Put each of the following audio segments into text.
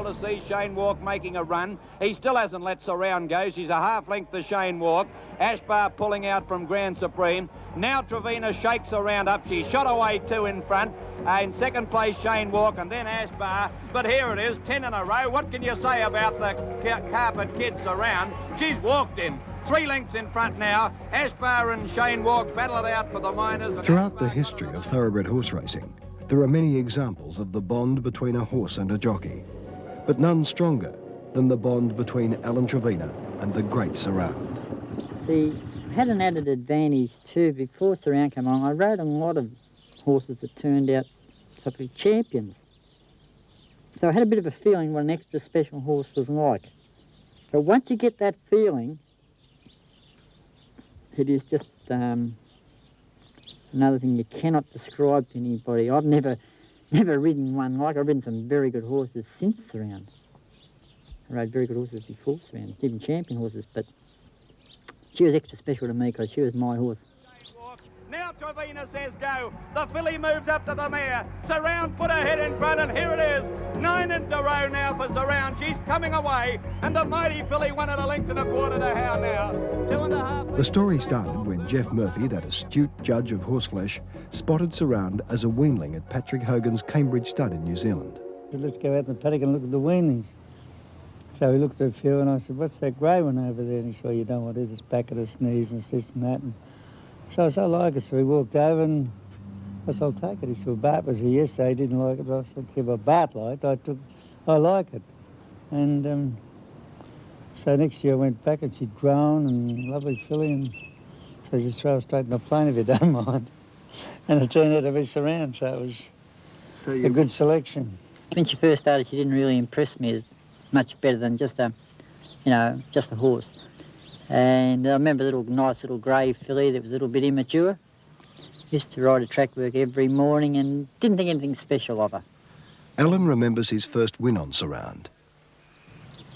well to see Shane Walk making a run. He still hasn't let Surround go. She's a half length to Shane Walk. Ashbar pulling out from Grand Supreme. Now Trevina shakes Surround up. She's shot away 2 in front. In second place, Shane Walk, and then Ashbar. But here it is, 10 in a row. What can you say about the Carpet Kid Surround? She's walked in. 3 lengths in front now. Ashbar and Shane Walk battle it out for the minors. Throughout the history of thoroughbred horse racing, there are many examples of the bond between a horse and a jockey, but none stronger than the bond between Alan Trevina and the Great Surround. See, I had an added advantage too. Before Surround came along, I rode a lot of horses that turned out to be champions. So I had a bit of a feeling what an extra special horse was like. But once you get that feeling, it is just another thing you cannot describe to anybody. I've never ridden one like. I've ridden some very good horses since Surround. I rode very good horses before Surround, even champion horses, but she was extra special to me because she was my horse. Now Trevina says go. The filly moves up to the mare. Surround put her head in front, and here it is. 9 in a row now for Surround. She's coming away, and the mighty filly won at 1.25 lengths to how now. 2.5. The story started when Jeff Murphy, that astute judge of horseflesh, spotted Surround as a weanling at Patrick Hogan's Cambridge stud in New Zealand. I said, let's go out in the paddock and look at the weanlings. So we looked at a few, and I said, what's that grey one over there? And he said, you don't want to do this back of his knees and this and that. And so I said, I like it. So we walked over and I said, I'll take it. He said, Bart was here yesterday, he didn't like it. But I said, yeah, but Bart liked it. I like it. And so next year I went back and she'd grown and lovely filly, and so just throw her straight in the plane if you don't mind. And it turned out to be Surround, so it was a good selection. When she first started, she didn't really impress me as much better than just a horse. And I remember a nice little grey filly that was a little bit immature. Used to ride a track work every morning and didn't think anything special of her. Alan remembers his first win on Surround.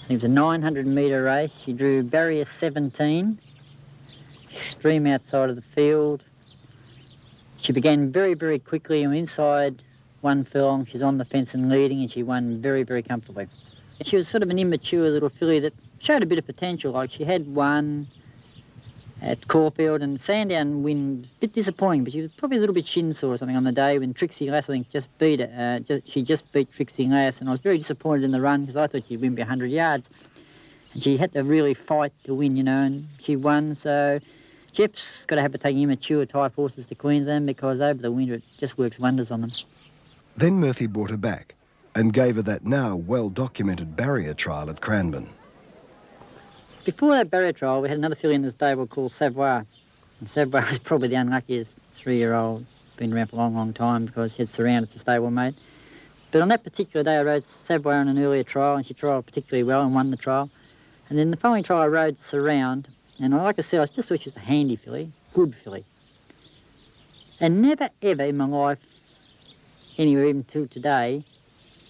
It was a 900-metre race. She drew barrier 17, extreme outside of the field. She began very, very quickly, and inside 1 furlong, she's on the fence and leading, and she won very, very comfortably. She was sort of an immature little filly that showed a bit of potential. Like she had one at Caulfield, and Sandown win, a bit disappointing, but she was probably a little bit shin sore or something on the day when Trixie Lass, I think, just beat her. She just beat Trixie Lass, and I was very disappointed in the run because I thought she'd win by 100 yards. And she had to really fight to win, and she won. So Jeff's got to have to take immature type horses to Queensland because over the winter it just works wonders on them. Then Murphy brought her back and gave her that now well-documented barrier trial at Cranbourne. Before that barrier trial, we had another filly in the stable called Savoir. And Savoir was probably the unluckiest 3-year-old, been around for a long, long time because she had Surround as a stablemate. But on that particular day, I rode Savoir in an earlier trial, and she trialled particularly well and won the trial. And then the following trial, I rode Surround, and like I said, I just thought she was a handy filly, good filly. And never, ever in my life, anywhere even till today,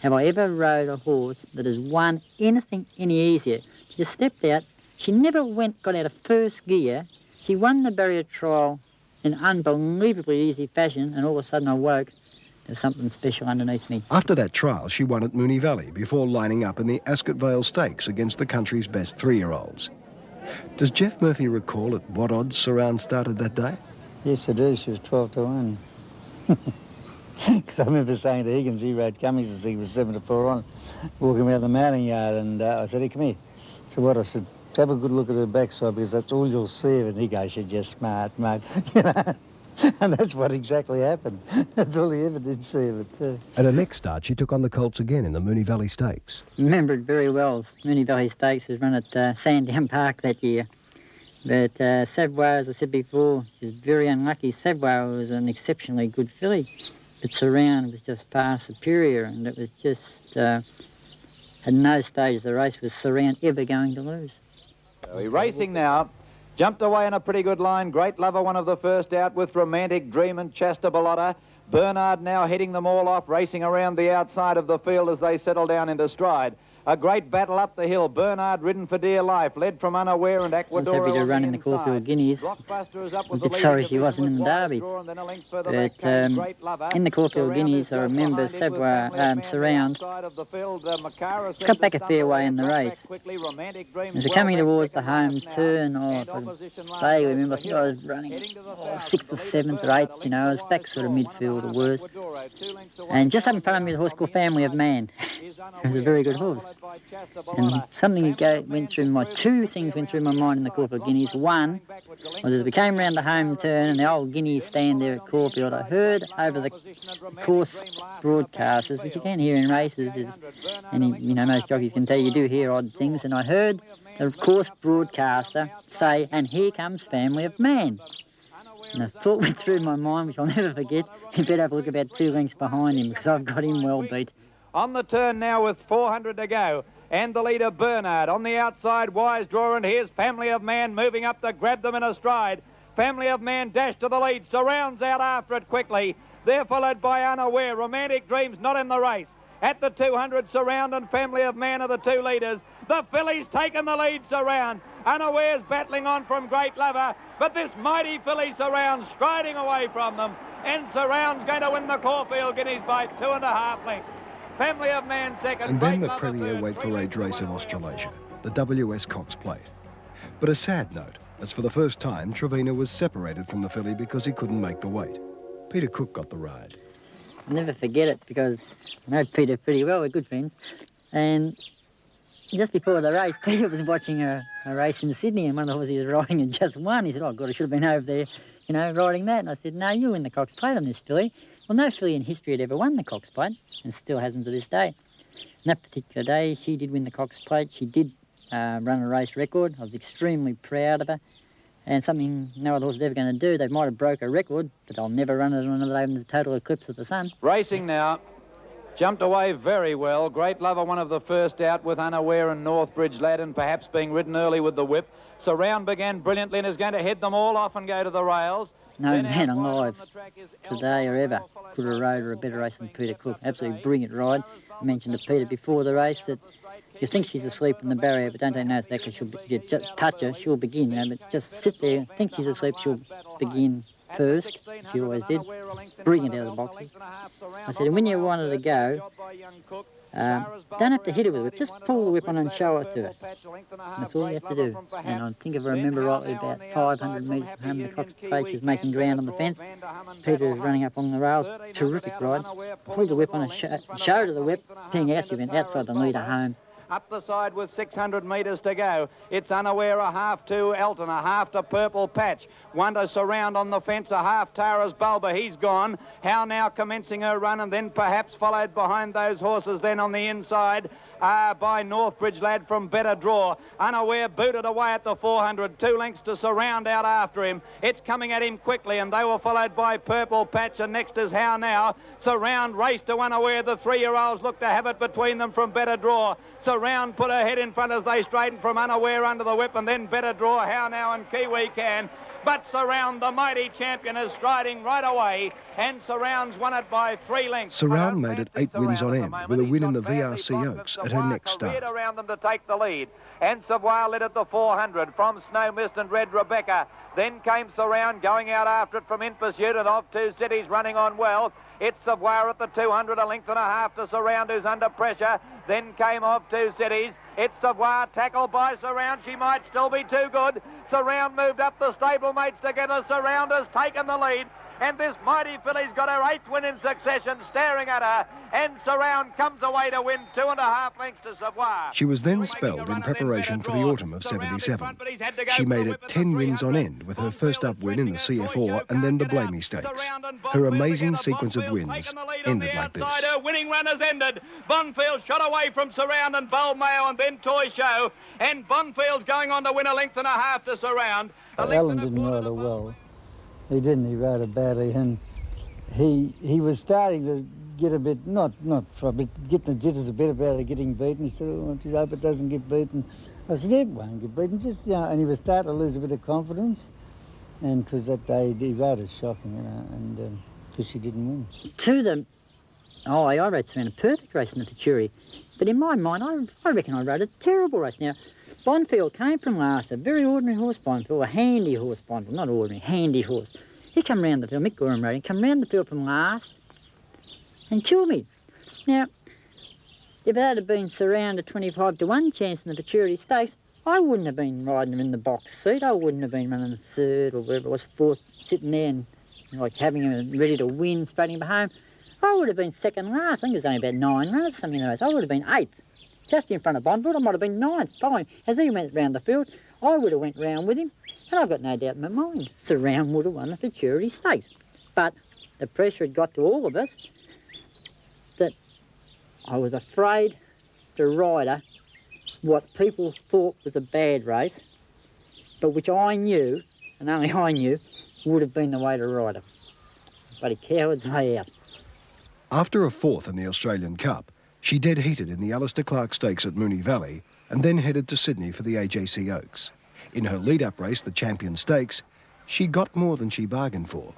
have I ever rode a horse that has won anything any easier. She just stepped out. She never got out of first gear. She won the barrier trial in unbelievably easy fashion, and all of a sudden I woke. There's something special underneath me. After that trial, she won at Moonee Valley before lining up in the Ascot Vale Stakes against the country's best 3-year-olds. Does Jeff Murphy recall at what odds Surround started that day? Yes, I do. She was 12 to 1. Because I remember saying to Higgins, he rode Cummings as he was 7 to 4 on, walking around the mounting yard, and I said, hey, come here. So what? I said, have a good look at her backside because that's all you'll see of it. And he goes, you're just smart, mate. And that's what exactly happened. That's all he ever did see of it too. At her next start, she took on the colts again in the Moonee Valley Stakes. Remember it very well. Moonee Valley Stakes was run at Sandown Park that year. But Savoir, as I said before, she was very unlucky. Savoir was an exceptionally good filly. But Surround was just far superior, and it was just, at no stage of the race was Surround ever going to lose. He's racing now. Jumped away in a pretty good line. Great Lover, one of the first out with Romantic Dream and Chester Bellotta. Bernard now heading them all off, racing around the outside of the field as they settle down into stride. A great battle up the hill. Bernard ridden for dear life, led from Unaware and I was Ecuador. happy to run in the Caulfield Guineas. I'm a bit sorry she wasn't in the Derby. But in the Caulfield Guineas, I remember Surround cut back a fair way in the race. As we're coming towards the home turn, I remember, I think I was running 6th or 7th or 8th, you know, I was back sort of midfield or worse. And just up in front of me, the horse called Family of Man. It was a very good horse. And something two things went through my mind in the Caulfield Guineas. One was as we came round the home turn and the old Guineas stand there at Caulfield, I heard over the course broadcasters, which you can hear in races, most jockeys can tell you do hear odd things, and I heard the course broadcaster say, "And here comes Family of Man." And a thought went through my mind, which I'll never forget, you better have a look about 2 lengths behind him, because I've got him well beat. On the turn now with 400 to go. And the leader, Bernard. On the outside, Wise Drawer, and here's Family of Man moving up to grab them in a stride. Family of Man dash to the lead. Surrounds out after it quickly. They're followed by Unaware. Romantic Dreams not in the race. At the 200, Surround and Family of Man are the two leaders. The filly's taken the lead, Surround. Unaware's battling on from Great Lover, but this mighty filly Surround striding away from them. And Surround's going to win the Caulfield Guineas by 2.5 lengths. Family of Man second. And then the premier weight for age race of Australasia, the WS Cox Plate. But a sad note, as for the first time, Trevena was separated from the filly because he couldn't make the weight. Peter Cook got the ride. I'll never forget it, because I know Peter pretty well, we're good friends. And just before the race, Peter was watching a race in Sydney, and one of the horses he was riding had just won. He said, "Oh God, I should have been over there, riding that." And I said, "No, you win the Cox Plate on this filly." Well, no filly in history had ever won the Cox Plate, and still hasn't to this day. And that particular day, she did win the Cox Plate. She did run a race record. I was extremely proud of her, and something no other horse is ever going to do. They might have broke a record, but they'll never run it on a total eclipse of the sun. Racing now. Jumped away very well. Great Lover, one of the first out with Unaware and Northbridge Lad, and perhaps being ridden early with the whip. Surround began brilliantly and is going to head them all off and go to the rails. No man alive today or ever could have rode a better race than Peter Cook. Absolutely brilliant ride. I mentioned to Peter before the race that you think she's asleep in the barrier, but don't take notice of that, because you just touch her, she'll begin, but just sit there, think she's asleep, she'll begin first. She always did. Brilliant out of the boxes. I said, and when you want her to go, don't have to hit her with the whip, just pull the whip on and show it to her. And that's all you have to do. And I think if I remember rightly, about 500 metres from home, the Cox Plate, she's making ground on the fence. Peter is running up on the rails, terrific ride. Pulled the whip on and showed her the whip, ping out, she went outside the leader home. Up the side with 600 metres to go. It's Unaware, a half to Elton, a half to Purple Patch. One to Surround on the fence, a half Tara's Bulba. He's gone. How now commencing her run, and then perhaps followed behind those horses then on the inside by Northbridge Lad from Better Draw. Unaware booted away at the 400. 2 lengths to Surround out after him. It's coming at him quickly, and they were followed by Purple Patch, and next is How Now. Surround raced to Unaware. The 3-year-olds look to have it between them from Better Draw. Surround put her head in front as they straightened from Unaware under the whip, and then Better Draw, How Now, and Kiwi Can. But Surround, the mighty champion, is striding right away, and Surround's won it by 3 lengths. Surround made it 8 wins on end, with a win in the VRC Oaks at her next start. Around them to take the lead, and Savoy led at the 400 from Snow Mist and Red Rebecca. Then came Surround going out after it from In Pursuit, and of 2 Cities running on well. It's Savoy at the 200, a length and a half to Surround, who's under pressure. Then came Of 2 Cities. It's Savoy tackled by Surround. She might still be too good. Surround moved up the stablemates together. Surround has taken the lead. And this mighty filly's got her 8th win in succession, staring at her. And Surround comes away to win 2.5 lengths to Savoy. She was then spelled in preparation for the autumn of 77. She made it 10 wins on end, with her first up win in the CF4 and then the Blamey Stakes. Her amazing sequence of wins ended like this. Her winning run has ended. Bonfield shot away from Surround and Bold Mayo and then Toy Show. And Bonfield's going on to win 1.5 lengths to Surround. Alan didn't ride her well. He didn't, he rode her badly, and he was starting to get a bit, not getting the jitters a bit about it getting beaten. He said, "Oh, I hope it doesn't get beaten." I said, "It won't get beaten, just, and he was starting to lose a bit of confidence, and because that day he rode her shocking, and because she didn't win. I rode Surround a perfect race in the Futuri. But in my mind, I reckon I rode a terrible race. Now, Bonfield came from last, a very ordinary horse, Bonfield, a handy horse, Bonfield, not ordinary, handy horse. He come round the field, Mick Gorham rode him, come round the field from last and killed me. Now, if it had been surrounded 25 to 1 chance in the Futurity Stakes, I wouldn't have been riding him in the box seat. I wouldn't have been running third or whatever it was, fourth, sitting there and like having him ready to win, straighting him home. I would have been second last. I think it was only about 9 runs, something in the race. I would have been 8th, just in front of Bonfield. I might have been 9th, following. As he went round the field, I would have went round with him, and I've got no doubt in my mind, Surround would have won the Futurity Stakes. But the pressure had got to all of us that I was afraid to ride her what people thought was a bad race, but which I knew, and only I knew, would have been the way to ride her. Bloody cowards lay out. After a 4th in the Australian Cup, she dead heated in the Alistair Clark Stakes at Moonee Valley and then headed to Sydney for the AJC Oaks. In her lead-up race, the Champion Stakes, she got more than she bargained for.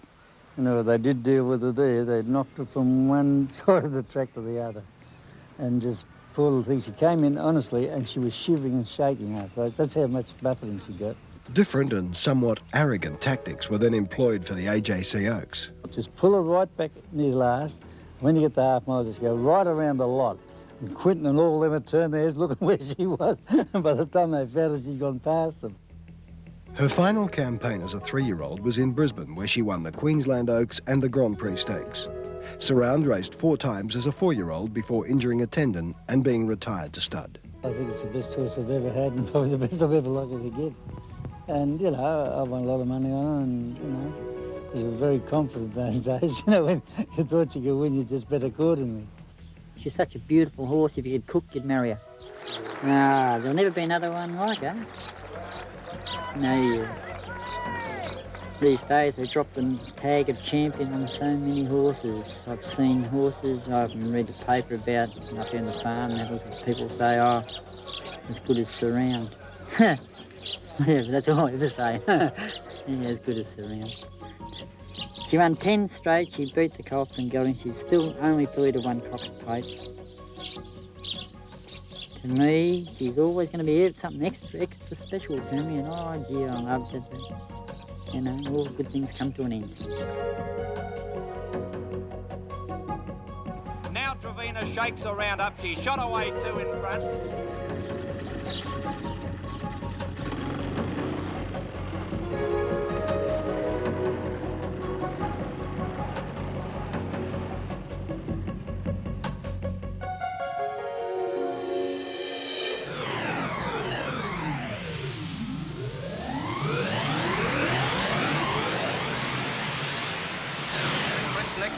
You know, they did deal with her there. They knocked her from one side of the track to the other and just poor little thing. She came in, honestly, and she was shivering and shaking after. That's how much buffeting she got. Different and somewhat arrogant tactics were then employed for the AJC Oaks. Just pull her right back near last. When you get the half mile, just go right around the lot. And Quinton and all them had turned their heads looking where she was. And by the time they found her, she'd gone past them. Her final campaign as a 3-year-old was in Brisbane, where she won the Queensland Oaks and the Grand Prix Stakes. Surround raced 4 times as a 4-year-old before injuring a tendon and being retired to stud. I think it's the best horse I've ever had and probably the best I've ever likely to get. And, you know, I won a lot of money on her and, you know, because we were very confident those days. You know, when you thought you could win, you just bet accordingly. She's such a beautiful horse. If you could cook, you'd marry her. Ah, there'll never be another one like her. No, these days they drop the tag of champion on so many horses. I've seen horses, I haven't read the paper about up here on the farm, and people say, oh, as good as Surround. Yeah, but that's all I ever say. Yeah, as good as Surround. She won 10 straight, she beat the Colts and got in. She's still only 3 to 1 Cox Plate. To me, she's always going to be something extra special to me, and oh gee, I loved it. But, you know, all good things come to an end. Now Trevina shakes the round up. She shot away 2 in front.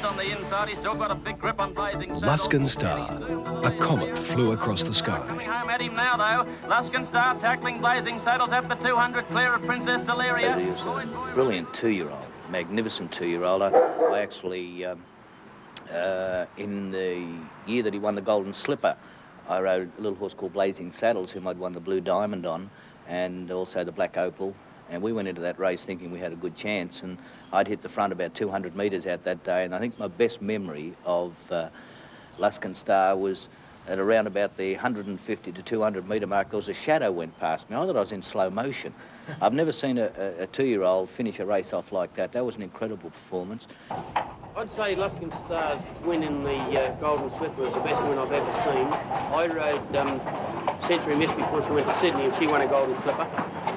On the inside, he's still got a big grip on Blazing Saddle. Luskin Star, a comet flew across the sky. Coming home at him now, though. Luskin Star tackling Blazing Saddles at the 200, clear of Princess Deliria. He was a brilliant 2-year-old, magnificent 2-year-old. I actually, in the year that he won the Golden Slipper, I rode a little horse called Blazing Saddles, whom I'd won the Blue Diamond on, and also the Black Opal. And we went into that race thinking we had a good chance, and I'd hit the front about 200 metres out that day, and I think my best memory of Luskin Star was at around about the 150 to 200 metre mark. There was a shadow went past me. I thought I was in slow motion. I've never seen a 2-year-old finish a race off like that. That was an incredible performance. I'd say Luskin Star's win in the Golden Slipper was the best win I've ever seen. I rode Century Miss before she went to Sydney and she won a Golden Slipper.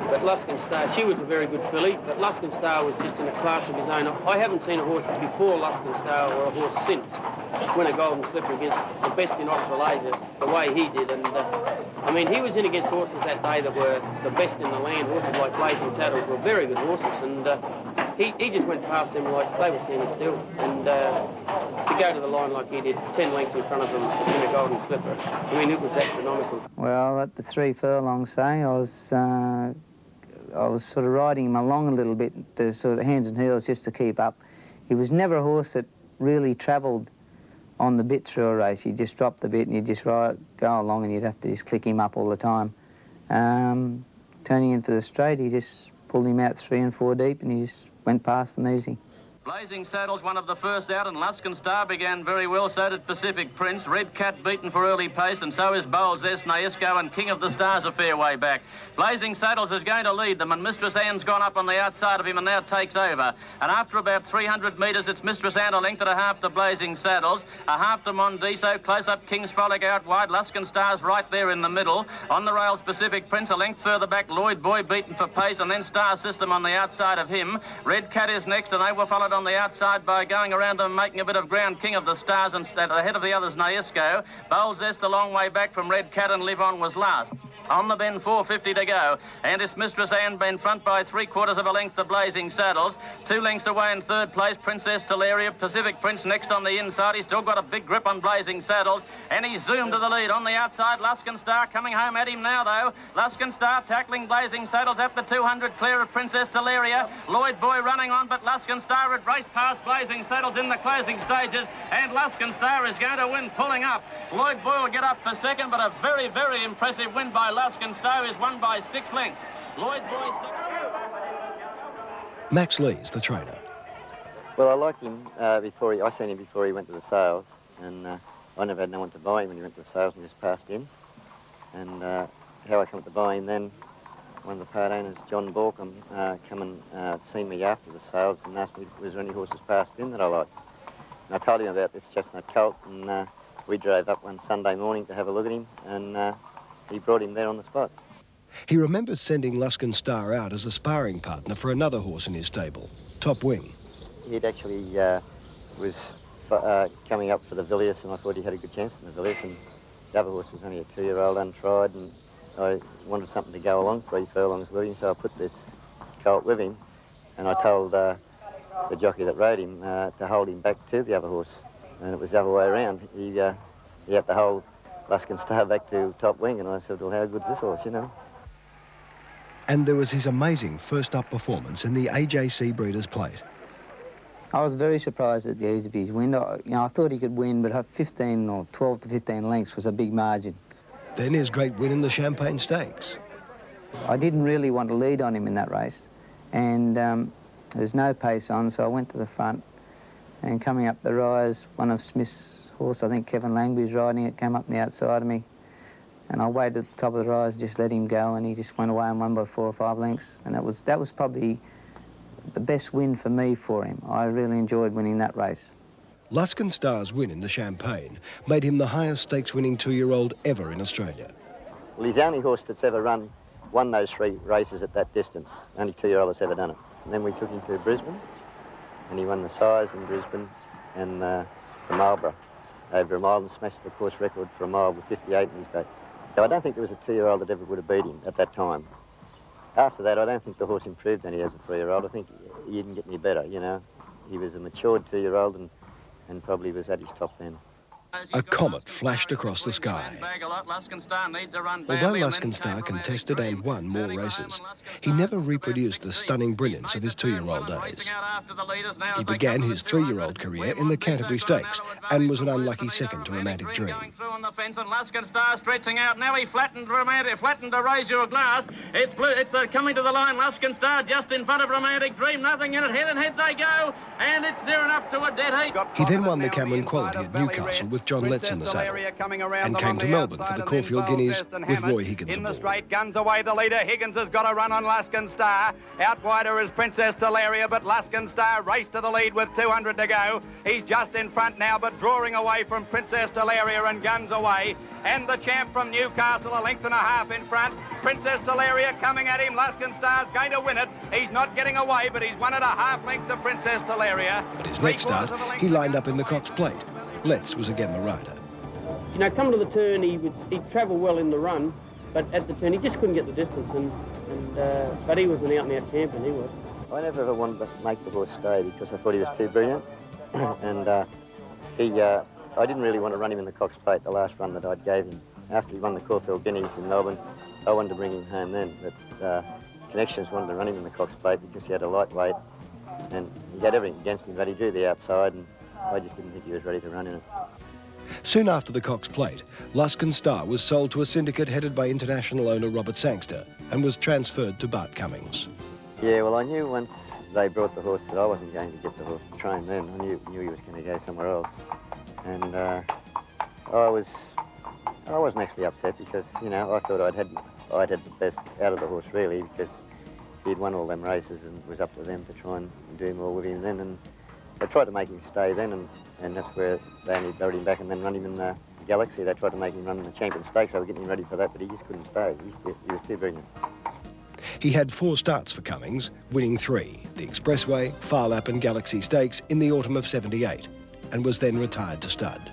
But Luskin Star, she was a very good filly, but Luskin Star was just in a class of his own. I haven't seen a horse before Luskin Star or a horse since win a Golden Slipper against the best in Australasia the way he did. And I mean, he was in against horses that day that were the best in the land. Horses like Blazing Saddles were very good horses, and he just went past them like they were standing still. And to go to the line like he did, 10 lengths in front of them in a Golden Slipper, I mean, it was astronomical. Well, at the 3 furlongs, say, I was sort of riding him along a little bit, to sort of hands and heels just to keep up. He was never a horse that really travelled on the bit through a race. He'd just drop the bit and you'd just go along and you'd have to just click him up all the time. Turning in for the straight, he just pulled him out 3 and 4 deep and he just went past them easy. Blazing Saddles, one of the first out, and Luskin Star began very well, so did Pacific Prince. Red Cat beaten for early pace, and so is Bowles S, Naisco, and King of the Stars a fair way back. Blazing Saddles is going to lead them, and Mistress Anne's gone up on the outside of him and now takes over. And after about 300 metres, it's Mistress Anne a length and a half to Blazing Saddles, a half to Mondiso, close up King's Frolic out wide, Luskin Star's right there in the middle. On the rails, Pacific Prince a length further back, Lloyd Boy beaten for pace, and then Star System on the outside of him. Red Cat is next, and they were followed on the outside by going around them and making a bit of ground. King of the Stars and ahead of the others, Naisco. Bowles Est a long way back from Red Cat, and Live On was last. On the bend, 4.50 to go, and it's Mistress Anne in front by 3/4 of a length to Blazing Saddles. 2 lengths away in third place, Princess Teleria. Pacific Prince next on the inside. He's still got a big grip on Blazing Saddles, and he's zoomed to the lead. On the outside, Luskin Star coming home at him now, though. Luskin Star tackling Blazing Saddles at the 200, clear of Princess Teleria. Lloyd Boy running on, but Luskin Star had raced past Blazing Saddles in the closing stages, and Luskin Star is going to win pulling up. Lloyd Boy will get up for second, but a very, very impressive win by Luskin Star is won by 6 lengths. Lloyd Boy second. Max Lee's the trainer. Well, I liked him I seen him before he went to the sales, and I never had no one to buy him when he went to the sales and just passed in. And how I come to buy him then, one of the part owners, John Borkham, come and seen me after the sales and asked me, was there any horses passed in that I liked? And I told him about this chestnut colt, and we drove up one Sunday morning to have a look at him, and he brought him there on the spot. He remembers sending Luskin Star out as a sparring partner for another horse in his stable, Top Wing. He'd actually was coming up for the Villiers, and I thought he had a good chance in the Villiers, and the other horse was only a 2-year-old untried, and I wanted something to go along 3 furlongs with him, so I put this colt with him, and I told the jockey that rode him to hold him back to the other horse, and it was the other way around. He had to hold Luskin Star back to Top Wing, and I said, well, how good's this horse, you know? And there was his amazing first-up performance in the AJC Breeders' Plate. I was very surprised at the ease of his win. I thought he could win, but 15 or 12 to 15 lengths was a big margin. Then his great win in the Champagne Stakes. I didn't really want to lead on him in that race, and there's no pace on, so I went to the front, and coming up the rise, one of Smith's horse, I think Kevin Langby was riding it, came up on the outside of me, and I waited at the top of the rise, just let him go, and he just went away and won by 4 or 5 lengths, and that was probably the best win for me for him. I really enjoyed winning that race. Luskin Star's win in the Champagne made him the highest stakes-winning 2-year-old ever in Australia. Well, he's the only horse that's ever won those 3 races at that distance. Only 2-year-old that's ever done it. And then we took him to Brisbane, and he won the size in Brisbane and the Marlborough over a mile, and smashed the course record for a mile with 58 in his back. So I don't think there was a 2-year-old that ever would have beat him at that time. After that, I don't think the horse improved any as a 3-year-old. I think he didn't get any better, you know. He was a matured 2-year-old and probably was at his top then. A comet flashed across the sky. Although Luskin Star contested and won more races, he never reproduced the stunning brilliance of his 2-year-old days. He began his 3-year-old career in the Canterbury Stakes and was an unlucky second to Romantic Dream. Luskin Star stretching out. Now he flattened to Raise Your Glass. It's blue. It's coming to the line. Luskin Star just in front of Romantic Dream. Nothing in it. Head and head they go, and it's near enough to a dead heat. He then won the Cameron Quality at Newcastle with John Letts in the saddle, and came to Melbourne for the Caulfield Guineas with Roy Higgins in the aboard. straight, guns away the leader. Higgins has got a run on Luskin Star. Out wider is Princess Teleria, but Luskin Star raced to the lead with 200 to go. He's just in front now, but drawing away from Princess Teleria and guns away. And the champ from Newcastle, a length and a half in front. Princess Teleria coming at him. Luskin Star's going to win it. He's not getting away, but he's won it a half length to Princess Teleria. But his next start, he lined up in the Cox Plate. Letts was again the rider. You know, come to the turn, he'd travel well in the run, but at the turn he just couldn't get the distance, but he was an out-and-out champion, he was. I never ever wanted to make the horse stay because I thought he was too brilliant, and I didn't really want to run him in the Cox Plate, the last run that I gave him. After he won the Caulfield Guineas in Melbourne, I wanted to bring him home then, but Connections wanted to run him in the Cox Plate because he had a lightweight, and he had everything against him, but he drew the outside, and I just didn't think he was ready to run in it. Soon after the Cox Plate, Luskin Star was sold to a syndicate headed by international owner Robert Sangster and was transferred to Bart Cummings. Yeah, well, I knew once they brought the horse, but I wasn't going to get the horse to train then. I knew he was going to go somewhere else. And I wasn't actually upset because, you know, I thought I'd had the best out of the horse really, because he'd won all them races and it was up to them to try and do more with him then. And they tried to make him stay then, and that's where they only rode him back and then run him in the Galaxy. They tried to make him run in the Champion Stakes. They were getting him ready for that, but he just couldn't stay. He was too brilliant. He had 4 starts for Cummings, winning 3, the Expressway, Far Lap and Galaxy Stakes in the autumn of '78, and was then retired to stud.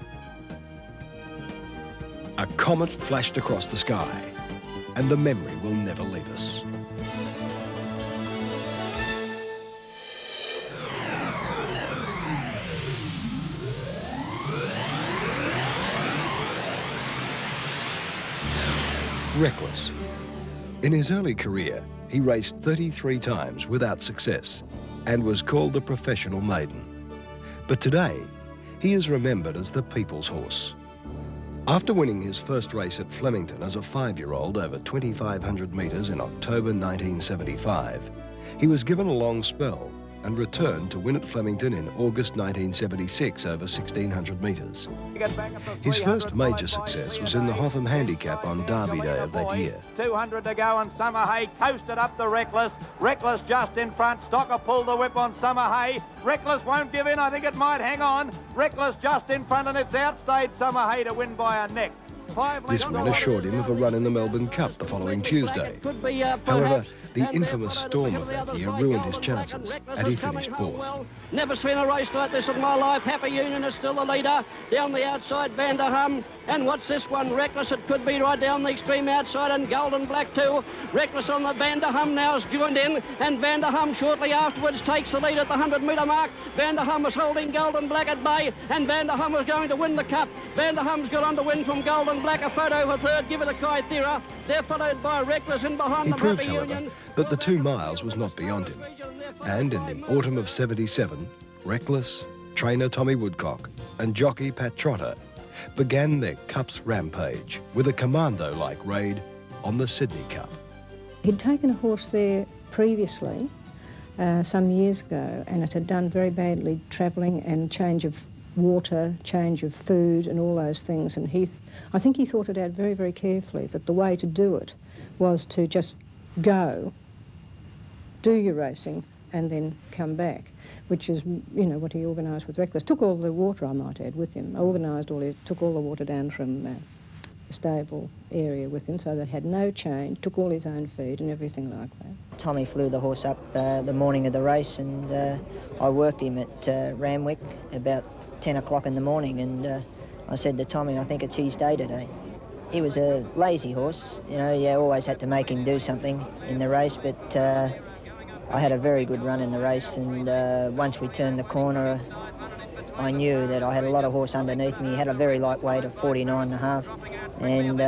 A comet flashed across the sky, and the memory will never leave us. Reckless. In his early career, he raced 33 times without success and was called the professional maiden. But today, he is remembered as the people's horse. After winning his first race at Flemington as a 5-year-old over 2,500 metres in October 1975, he was given a long spell and returned to win at Flemington in August 1976 over 1,600 metres. His first major success was in the Hotham Handicap on Derby Day of that year. 200 to go and Summerhay coasted up the Reckless. Reckless just in front. Stocker pulled the whip on Summerhay. Reckless won't give in. I think it might hang on. Reckless just in front, and it's outstayed Summerhay to win by a neck. This win assured him of a run in the Melbourne Cup the following Tuesday. However, the infamous storm of that year ruined his chances, and he finished 4th. Never seen a race like this in my life. Happy Union is still the leader. Down the outside, Vanderham. And what's this one? Reckless. It could be right down the extreme outside, and Golden Black too. Reckless on the Vanderham now is joined in, and Vanderham shortly afterwards takes the lead at the 100-metre mark. Vanderham is holding Golden Black at bay, and Vanderham is going to win the Cup. Vanderham's got on to win from Golden Black. A photo for 3rd. Give it a Kaithira. They're followed by Reckless in behind them. He proved, however, that the 2 miles was not beyond him. And in the autumn of '77, Reckless, trainer Tommy Woodcock and jockey Pat Trotter began their Cup's rampage with a commando-like raid on the Sydney Cup. He'd taken a horse there previously, some years ago, and it had done very badly travelling and change of water, change of food and all those things. And I think he thought it out very, very carefully, that the way to do it was to just go, do your racing and then come back, which is, you know, what he organised with Reckless. Took all the water, I might add, with him. Took all the water down from the stable area with him, so they had no change, took all his own feed and everything like that. Tommy flew the horse up the morning of the race, and I worked him at Randwick about 10 o'clock in the morning, and I said to Tommy, I think it's his day today. He was a lazy horse, you know, you always had to make him do something in the race, but I had a very good run in the race, and once we turned the corner, I knew that I had a lot of horse underneath me. He had a very light weight of 49.5, and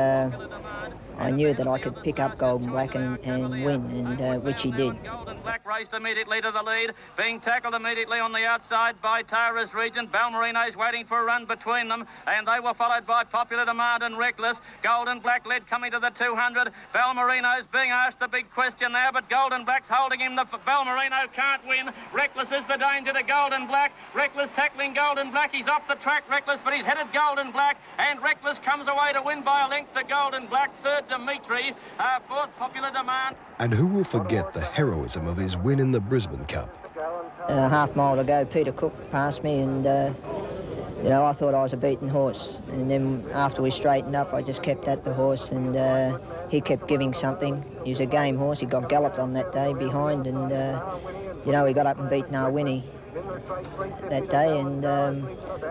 I knew that I could pick up Golden Black and win, and which he did. Golden Black raced immediately to the lead, being tackled immediately on the outside by Tara's Regent. Balmerino's waiting for a run between them, and they were followed by Popular Demand and Reckless. Golden Black led coming to the 200. Balmerino's being asked the big question now, but Golden Black's holding him. The Balmerino can't win. Reckless is the danger to Golden Black. Reckless tackling Golden Black. He's off the track, Reckless, but he's headed Golden Black, and Reckless comes away to win by a length to Golden Black. 3rd, Dimitri. 4th, Popular Demand. And who will forget the heroism of his win in the Brisbane Cup? A half mile to go, Peter Cook passed me, and you know, I thought I was a beaten horse. And then after we straightened up, I just kept at the horse, and he kept giving something. He was a game horse. He got galloped on that day behind, and you know, he got up and beat Narwini that day, and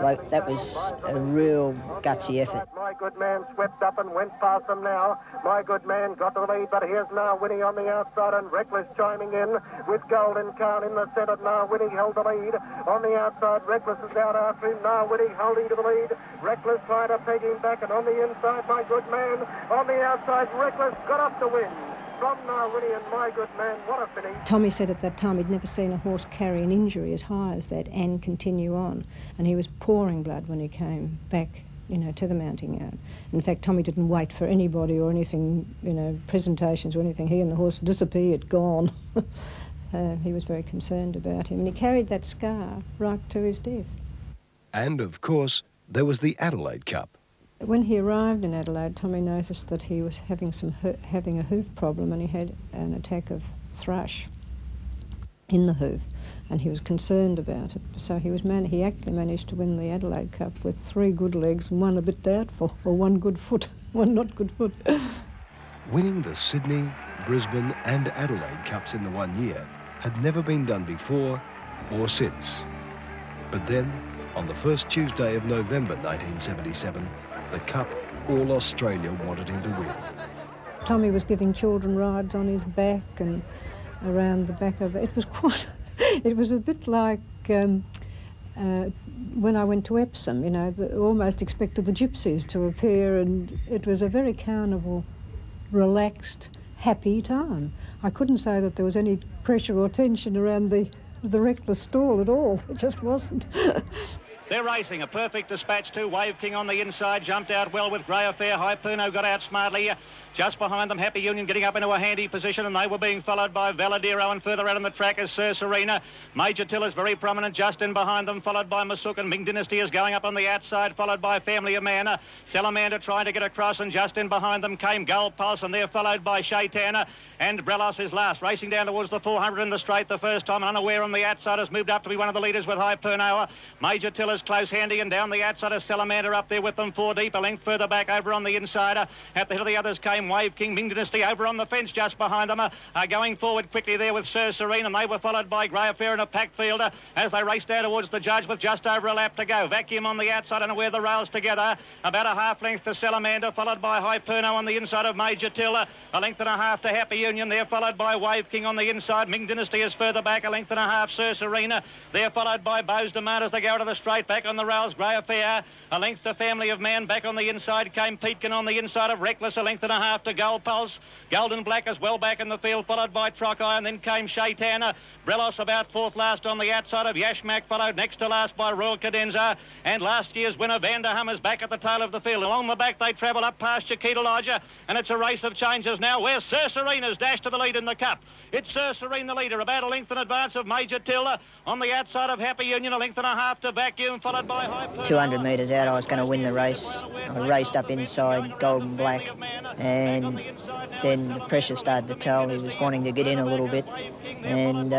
like, that was a real gutsy effort. My good man swept up and went past them now. My good man got the lead, but here's Narwini on the outside, and Reckless chiming in with Golden Crown in the centre. Narwini held the lead on the outside. Reckless is out after him. Narwini holding to the lead. Reckless trying to peg him back, and on the inside, my good man on the outside. Reckless got up to win. From Narwini, and my good man, what a finish. Tommy said at that time he'd never seen a horse carry an injury as high as that and continue on. And he was pouring blood when he came back, you know, to the mounting yard. In fact, Tommy didn't wait for anybody or anything, you know, presentations or anything. He and the horse disappeared, gone. he was very concerned about him, and he carried that scar right to his death. And, of course, there was the Adelaide Cup. When he arrived in Adelaide, Tommy noticed that he was having a hoof problem, and he had an attack of thrush in the hoof, and he was concerned about it. So he actually managed to win the Adelaide Cup with 3 good legs and 1 a bit doubtful, or 1 good foot, 1 not good foot. Winning the Sydney, Brisbane and Adelaide Cups in the one year had never been done before or since. But then, on the first Tuesday of November 1977, the Cup all Australia wanted him to win. Tommy was giving children rides on his back and around the back of it. It was quite, it was a bit like when I went to Epsom, you know, almost expected the gypsies to appear, and it was a very carnival, relaxed, happy time. I couldn't say that there was any pressure or tension around the Reckless stall at all. It just wasn't. They're racing. A perfect dispatch too. Wave King on the inside. Jumped out well with Grey Affair. Hyperno got out smartly. Just behind them, Happy Union getting up into a handy position, and they were being followed by Valadero, and further out on the track is Sir Serena. Major Tiller's very prominent just in behind them, followed by Masuk, and Ming Dynasty is going up on the outside, followed by Family of Man. Salamander trying to get across, and just in behind them came Gold Pulse, and they're followed by Shaitan, and Brelos is last, racing down towards the 400 in the straight the first time, and Unaware on the outside has moved up to be one of the leaders with Hyperno. Major Tiller's close handy, and down the outside is Salamander up there with them 4 deep, a length further back over on the inside. At the head of the others came Wave King, Ming Dynasty over on the fence just behind them, going forward quickly there with Sir Serene, and they were followed by Grey Affair in a packed field as they raced down towards the judge with just over a lap to go. Vacuum on the outside and where the rails together, about a half length to Salamander, followed by Hyperno on the inside of Major Till, a length and a half to Happy Union. They're followed by Wave King on the inside. Ming Dynasty is further back, a length and a half. Sir Serena, they're followed by Beau's Demand as they go to the straight back on the rails. Grey Affair, a length to Family of Man. Back on the inside came Peatkin on the inside of Reckless, a length and a half to Gold Pulse. Golden Black as well back in the field, followed by Trockeye, and then came Shaitan. Brelos about 4th last on the outside of Yashmak, followed next to last by Royal Cadenza, and last year's winner Vanderham is back at the tail of the field. Along the back they travel up past Chiquita Lodger, and it's a race of changes now where Sir Serena's dashed to the lead in the Cup. It's Sir Serene the leader, about a length in advance of Major Tilda. On the outside of Happy Union, a length and a half to Vacuum, followed by Hyper. 200 metres out, I was going to win the race. I raced up inside Golden Black, and then the pressure started to tell. He was wanting to get in a little bit, and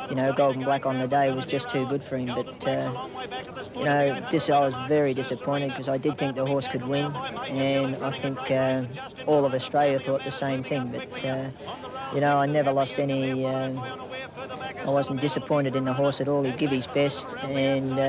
you know, Golden Black on the day was just too good for him. But you know, I was very disappointed because I did think the horse could win, and I think all of Australia thought the same thing. But you know, I never lost any. I wasn't disappointed in the horse at all. He'd give his best, and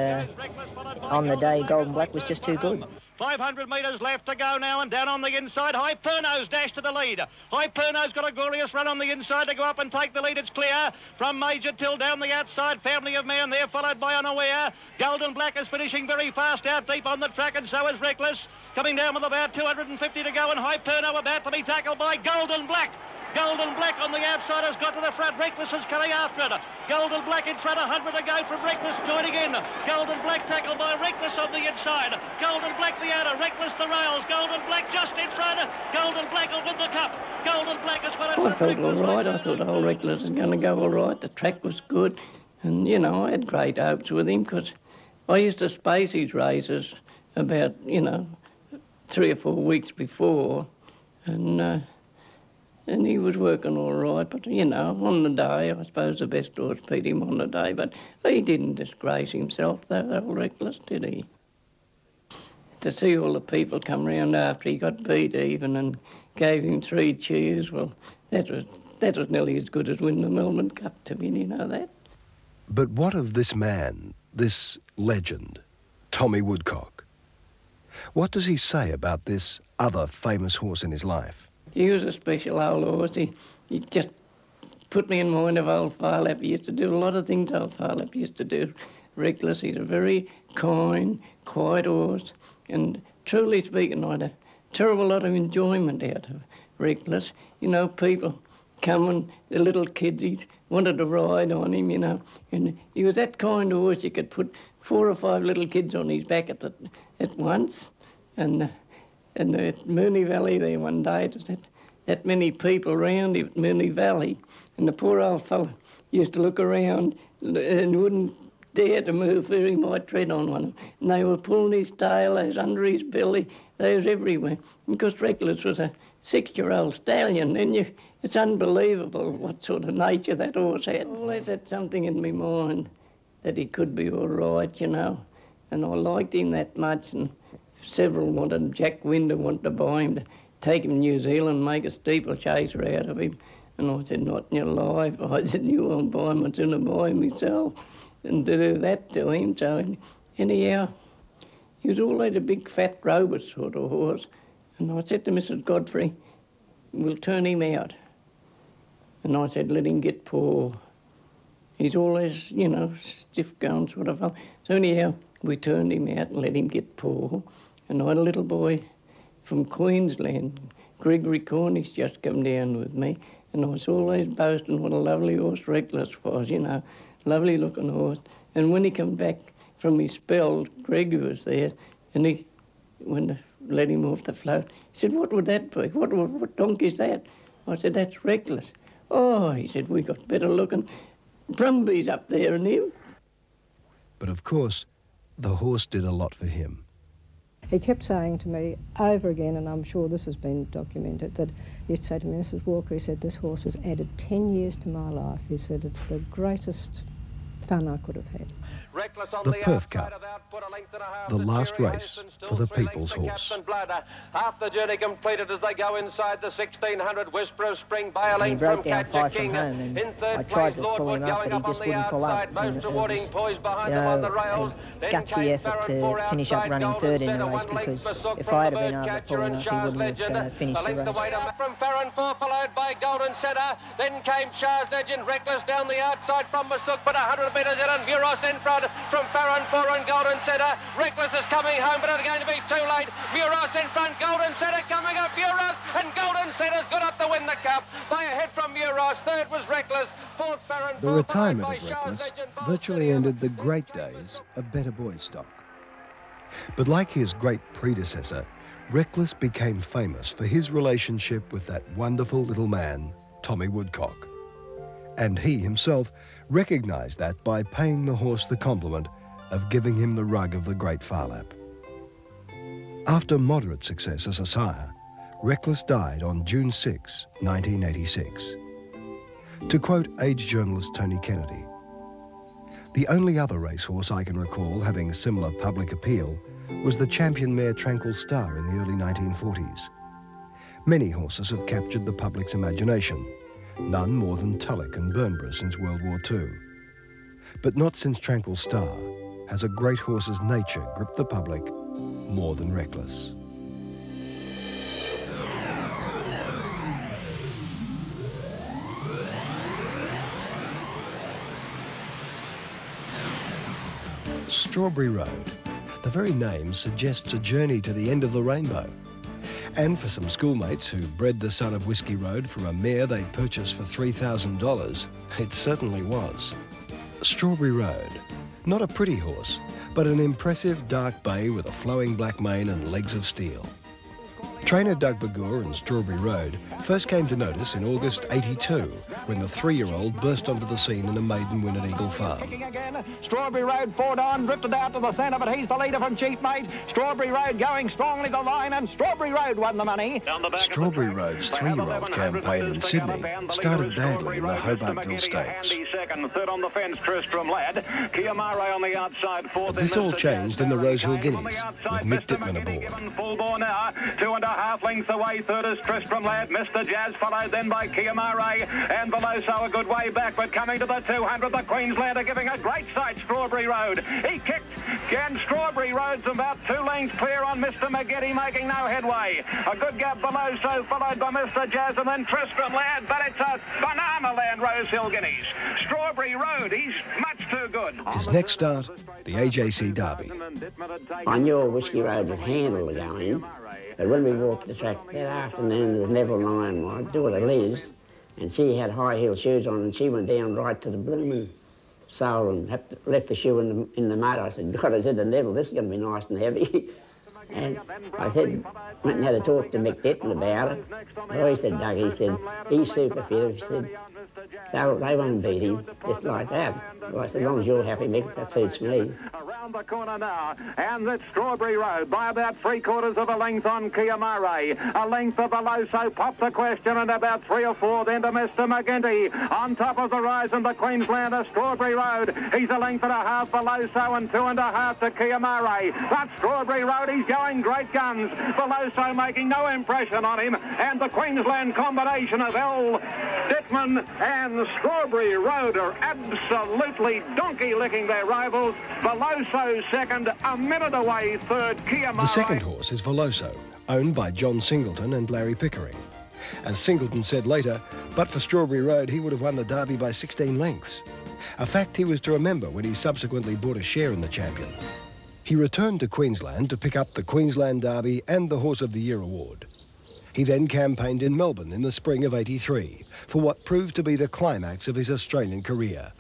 on the day, Golden Black was just too good. 500 metres left to go now, and down on the inside, Hyperno's dashed to the lead. Hyperno's got a glorious run on the inside to go up and take the lead. It's clear from Major Till down the outside. Family of Man there, followed by Unaware. Golden Black is finishing very fast out deep on the track, and so is Reckless. Coming down with about 250 to go, and Hyperno about to be tackled by Golden Black. Golden Black on the outside has got to the front. Reckless is coming after it. Golden Black in front, 100 to go from Reckless, joining in. Golden Black tackled by Reckless on the inside. Golden Black the outer, Reckless the rails. Golden Black just in front. Golden Black will win the Cup. Golden Black has won it. I felt all right. I thought old Reckless was going to go all right. The track was good. And, you know, I had great hopes with him because I used to space his races about, you know, 3 or 4 weeks before. And he was working all right, but, you know, on the day, I suppose the best horse beat him on the day, but he didn't disgrace himself, that old Reckless, did he? To see all the people come round after he got beat even and gave him 3 cheers, well, that was nearly as good as winning the Melbourne Cup to me, you know that? But what of this man, this legend, Tommy Woodcock? What does he say about this other famous horse in his life? He was a special old horse. He just put me in mind of old Farlap. He used to do a lot of things old Farlap used to do. Reckless, he's a very kind, quiet horse. And truly speaking, I had a terrible lot of enjoyment out of Reckless. You know, people coming, the little kids, he wanted to ride on him, you know. And he was that kind of horse, you could put 4 or 5 little kids on his back at once. And at Moonee Valley there one day, it was that many people round him at Mooney Valley, and the poor old fellow used to look around and wouldn't dare to move for he might tread on one. And they were pulling his tail, they was under his belly, they was everywhere. Because Reckless was a 6-year-old stallion, and it's unbelievable what sort of nature that horse had. Always had something in my mind that he could be all right, you know. And I liked him that much, and several wanted, Jack Winder wanted to buy him to take him to New Zealand and make a steeplechaser out of him. And I said, not in your life. I said, you won't buy him, I'm going to buy him myself. And to do that to him, so anyhow, he was always a big fat robot sort of horse. And I said to Mrs. Godfrey, we'll turn him out. And I said, let him get poor. He's always, you know, stiff-going sort of fellow. So anyhow, we turned him out and let him get poor. And I had a little boy from Queensland, Gregory Cornish, just come down with me. And I was always boasting what a lovely horse Reckless was, you know, lovely looking horse. And when he come back from his spell, Greg was there, and when they let him off the float, he said, what would that be? What donkey is that? I said, that's Reckless. Oh, he said, we got better looking Brumbies up there than him. But of course, the horse did a lot for him. He kept saying to me over again, and I'm sure this has been documented, that he used to say to me, Mrs. Walker, he said, this horse has added 10 years to my life. He said, it's the greatest fun I could have had. The Perth Cup, the last race for the people's horse. Half the journey completed as they go inside the 1600. Whisper of Spring Bailing from Catcher King. In third place, Lordwood going up on the outside, most rewarding poise behind them on the rails. Gutsy effort to finish up running third in the race, because if I had been able to pull enough, he wouldn't have finished the race. From Farron 4, followed by Golden Setter. Then came Shah's Legend, Reckless down the outside from Masuk, but 100 metres in, and Muros in front from Farron 4 and Golden Setter. Reckless is coming home, but it's going to be too late. Muros in front, Golden Setter coming up, Muros, and Golden Setter's good up to win the Cup by a head from Muros. Third was Reckless, fourth Farron 4. The retirement of Reckless virtually ended the great days of Better Boys stock. But like his great predecessor, Reckless became famous for his relationship with that wonderful little man, Tommy Woodcock. And he himself recognised that by paying the horse the compliment of giving him the rug of the Great Phar-Lap. After moderate success as a sire, Reckless died on June 6, 1986. To quote age journalist Tony Kennedy, the only other racehorse I can recall having similar public appeal was the champion mare Tranquil Star in the early 1940s. Many horses have captured the public's imagination, none more than Tulloch and Burnborough since World War II. But not since Tranquil Star has a great horse's nature gripped the public more than Reckless. Strawberry Road. The very name suggests a journey to the end of the rainbow. And for some schoolmates who bred the son of Whiskey Road from a mare they purchased for $3,000, it certainly was. Strawberry Road. Not a pretty horse, but an impressive dark bay with a flowing black mane and legs of steel. Trainer Doug Bagur and Strawberry Road first came to notice in August '82 when the 3-year-old burst onto the scene in a maiden win at Eagle Farm. Strawberry Road forward on, drifted out to the centre, but he's the leader from Chief Mate. Strawberry Road going strongly to the line, and Strawberry Road won the money. Strawberry Road's 3-year-old campaign in Sydney started badly in the Hobartville Stakes. Third on the fence, Tristram Lad. Kiamare on the outside, fourth. But this all changed in the Rosehill Guineas, with Mick Dittman aboard. Full bore now, 2.5 lengths away. Third is Tristram Lad. Mr. Jazz followed then by Kiamare, and Veloso a good way back, but coming to the 200, the Queenslander giving a great sight. Strawberry Road. He kicked, and Strawberry Road's about 2 lengths clear on Mr. Maggette, making no headway. A good gap Veloso followed by Mr. Jazz, and then Tristram Lad, but it's a banana land Rosehill Guineas. Strawberry Road, he's much too good. His next start, the AJC Derby. I knew Whiskey Road would handle the going, but when we walked the track that afternoon, there was Neville Lyon, my daughter Liz, and she had high heel shoes on, and she went down right to the blooming sole and left the shoe in the mud. I said, God, I said to Neville, this is going to be nice and heavy. And I said, went and had a talk to Mick Ditton about it. Well, he said, Doug, he said, he's super fit. He said, they won't beat him, just like that. Well, I said, as long as you're happy, Mick, that suits me. Around the corner now, and it's Strawberry Road by about 3/4 of a length on Kiamare. A length of Veloso pops a question, and about 3 or 4 then to Mr. McGinty. On top of the horizon, the Queenslander Strawberry Road. He's a length and a half Veloso and 2 1/2 to Kiamare. But Strawberry Road, he's going great guns. Veloso making no impression on him, and the Queensland combination of L. Dittman and Strawberry Road are absolutely donkey-licking their rivals. Veloso second, a minute away third, Kiamare. The second horse is Veloso, owned by John Singleton and Larry Pickering. As Singleton said later, but for Strawberry Road, he would have won the Derby by 16 lengths. A fact he was to remember when he subsequently bought a share in the champion. He returned to Queensland to pick up the Queensland Derby and the Horse of the Year award. He then campaigned in Melbourne in the spring of '83 for what proved to be the climax of his Australian career.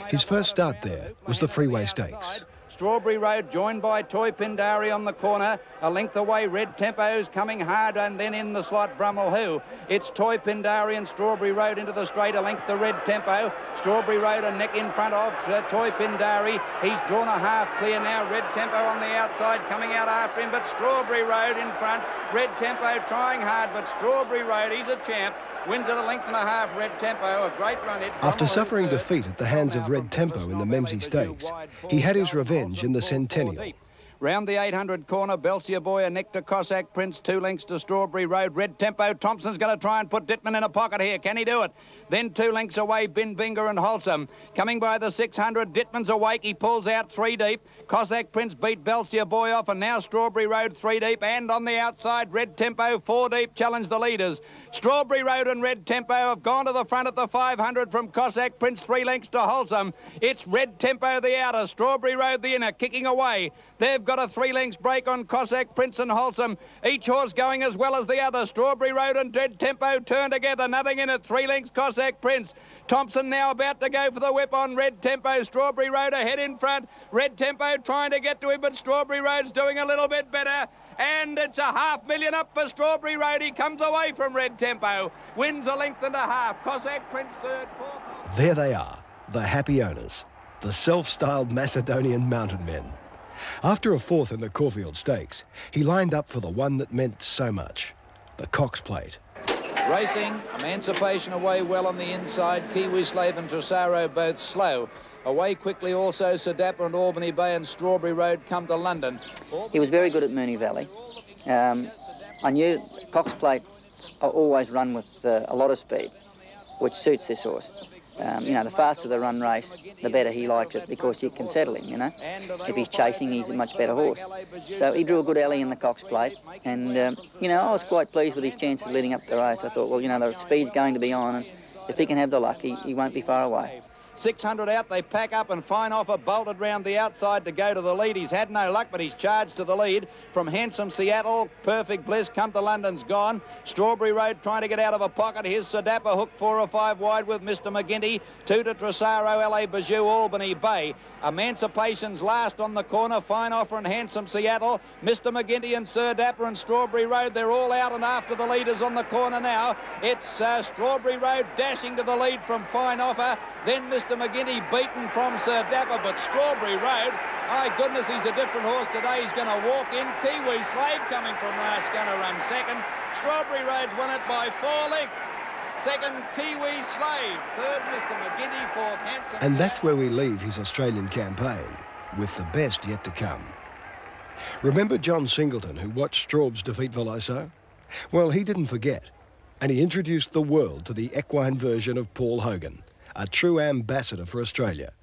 His first start there was the Freeway Stakes. Strawberry Road joined by Toy Pindari on the corner. A length away, Red Tempo's coming hard, and then in the slot, Brummel Who. It's Toy Pindari and Strawberry Road into the straight. A length to Red Tempo. Strawberry Road a neck in front of Toy Pindari. He's drawn a half clear now. Red Tempo on the outside coming out after him, but Strawberry Road in front. Red Tempo trying hard, but Strawberry Road, he's a champ. Wins at a length and a half, Red Tempo, a great run. After suffering defeat at the hands of Red Tempo in the Memsie Stakes, he had his revenge in the Centennial. Round the 800 corner, Belsier Boy, a neck to Cossack Prince, 2 lengths to Strawberry Road. Red Tempo, Thompson's going to try and put Dittman in a pocket here. Can he do it? Then 2 lengths away, Bin Binger and Wholesome. Coming by the 600, Dittman's awake. He pulls out 3 deep. Cossack Prince beat Belsier Boy off, and now Strawberry Road 3 deep. And on the outside, Red Tempo 4 deep, challenge the leaders. Strawberry Road and Red Tempo have gone to the front at the 500 from Cossack Prince, 3 lengths to Wholesome. It's Red Tempo the outer, Strawberry Road the inner, kicking away. They've got a 3 lengths break on Cossack Prince and Wholesome. Each horse going as well as the other. Strawberry Road and Red Tempo turn together. Nothing in it. 3 lengths Cossack Prince. Thompson now about to go for the whip on Red Tempo. Strawberry Road ahead in front. Red Tempo trying to get to him, but Strawberry Road's doing a little bit better. And it's a $500,000 up for Strawberry Road. He comes away from Red Tempo. Wins a length and a half. Cossack Prince third. There they are, the happy owners, the self-styled Macedonian mountain men. After a 4th in the Caulfield Stakes, he lined up for the one that meant so much, the Cox Plate. Racing, Emancipation away well on the inside. Kiwi Slave and Tressaro both slow. Away quickly also, Sadapper and Albany Bay and Strawberry Road come to London. He was very good at Moonee Valley. I knew Cox Plate always run with a lot of speed, which suits this horse. You know, the faster the run race, the better he likes it, because you can settle him, you know. If he's chasing, he's a much better horse. So he drew a good alley in the Cox Plate, and, you know, I was quite pleased with his chances leading up to the race. I thought, well, you know, the speed's going to be on, and if he can have the luck, he won't be far away. 600 out, they pack up, and Fine Offer bolted round the outside to go to the lead. He's had no luck, but he's charged to the lead. From Handsome Seattle, Perfect Bliss, Come to London's gone. Strawberry Road trying to get out of a pocket. Here's Sadapper, hooked 4 or 5 wide with Mr. McGinty. 2 to Tressaro, LA Bijou, Albany Bay. Emancipation's last on the corner. Fine Offer and Handsome Seattle. Mr. McGinty and Sir Dapper and Strawberry Road, they're all out and after the leaders on the corner now. It's Strawberry Road dashing to the lead from Fine Offer. Then Mr. McGinty beaten from Sir Dapper, but Strawberry Road, my goodness, he's a different horse today. He's going to walk in. Kiwi Slave coming from last, going to run second. Strawberry Road's won it by 4 lengths. Second, Kiwi Slave. Third, Mr. McGinty. Fourth, Hanson. And that's where we leave his Australian campaign, with the best yet to come. Remember John Singleton, who watched Straub's defeat Veloso? Well, he didn't forget, and he introduced the world to the equine version of Paul Hogan, a true ambassador for Australia.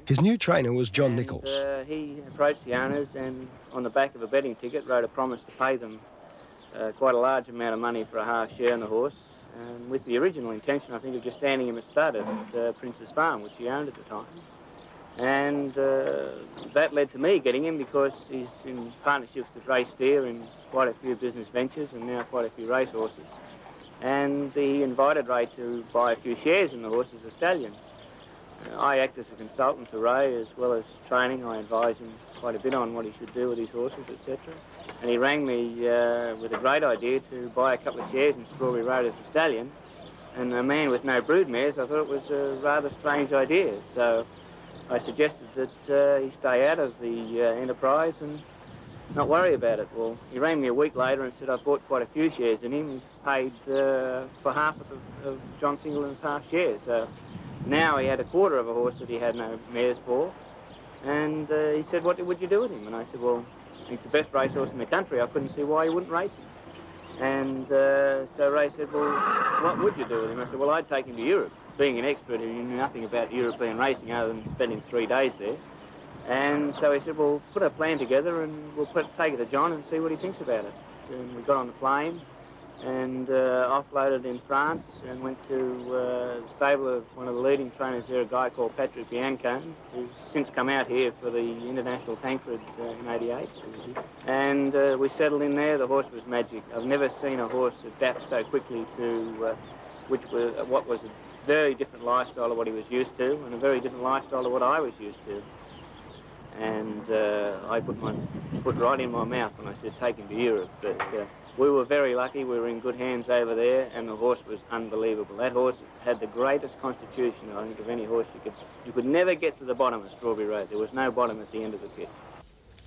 His new trainer was John Nichols. He approached the owners and on the back of a betting ticket wrote a promise to pay them quite a large amount of money for a half share in the horse, with the original intention, I think, of just standing him at stud at Prince's Farm, which he owned at the time. And that led to me getting him, because he's in partnerships with Ray Steer in quite a few business ventures and now quite a few racehorses. And he invited Ray to buy a few shares in the horse as a stallion. I act as a consultant to Ray, as well as training. I advise him quite a bit on what he should do with his horses, etc. And he rang me with a great idea to buy a couple of shares in Strawberry Road as a stallion. And a man with no brood mares, I thought it was a rather strange idea. So I suggested that he stay out of the enterprise and not worry about it. Well, he rang me a week later and said I've bought quite a few shares in him. He's paid for half of John Singleton's half shares. So now he had a quarter of a horse that he had no mares for. And he said, what would you do with him? And I said, well, he's the best racehorse in the country. I couldn't see why he wouldn't race him. And so Ray said, well, what would you do with him? I said, well, I'd take him to Europe. Being an expert who knew nothing about European racing other than spending 3 days there. And so he said, well, put a plan together and we'll take it to John and see what he thinks about it. And we got on the plane and offloaded in France and went to the stable of one of the leading trainers there, a guy called Patrick Biancone, who's since come out here for the International Tancred in '88. And we settled in there. The horse was magic. I've never seen a horse adapt so quickly to what was a very different lifestyle of what he was used to and a very different lifestyle of what I was used to. And I put my foot right in my mouth when I said take him to Europe. But we were very lucky. We were in good hands over there, and the horse was unbelievable. That horse had the greatest constitution, I think, of any horse you could never get to the bottom of Strawberry Road. There was no bottom at the end of the pit.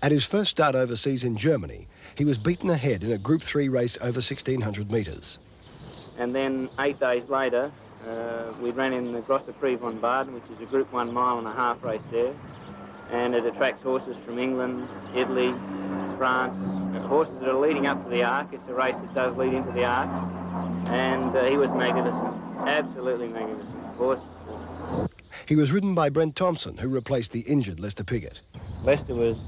At his first start overseas in Germany, he was beaten ahead in a Group 3 race over 1,600 metres. And then 8 days later, we ran in the Grosser Prix von Baden, which is a Group 1 mile-and-a-half race there. And it attracts horses from England, Italy, France, horses that are leading up to the Ark. It's a race that does lead into the Ark. And he was magnificent, absolutely magnificent horse. He was ridden by Brent Thompson, who replaced the injured Lester Piggott. Lester was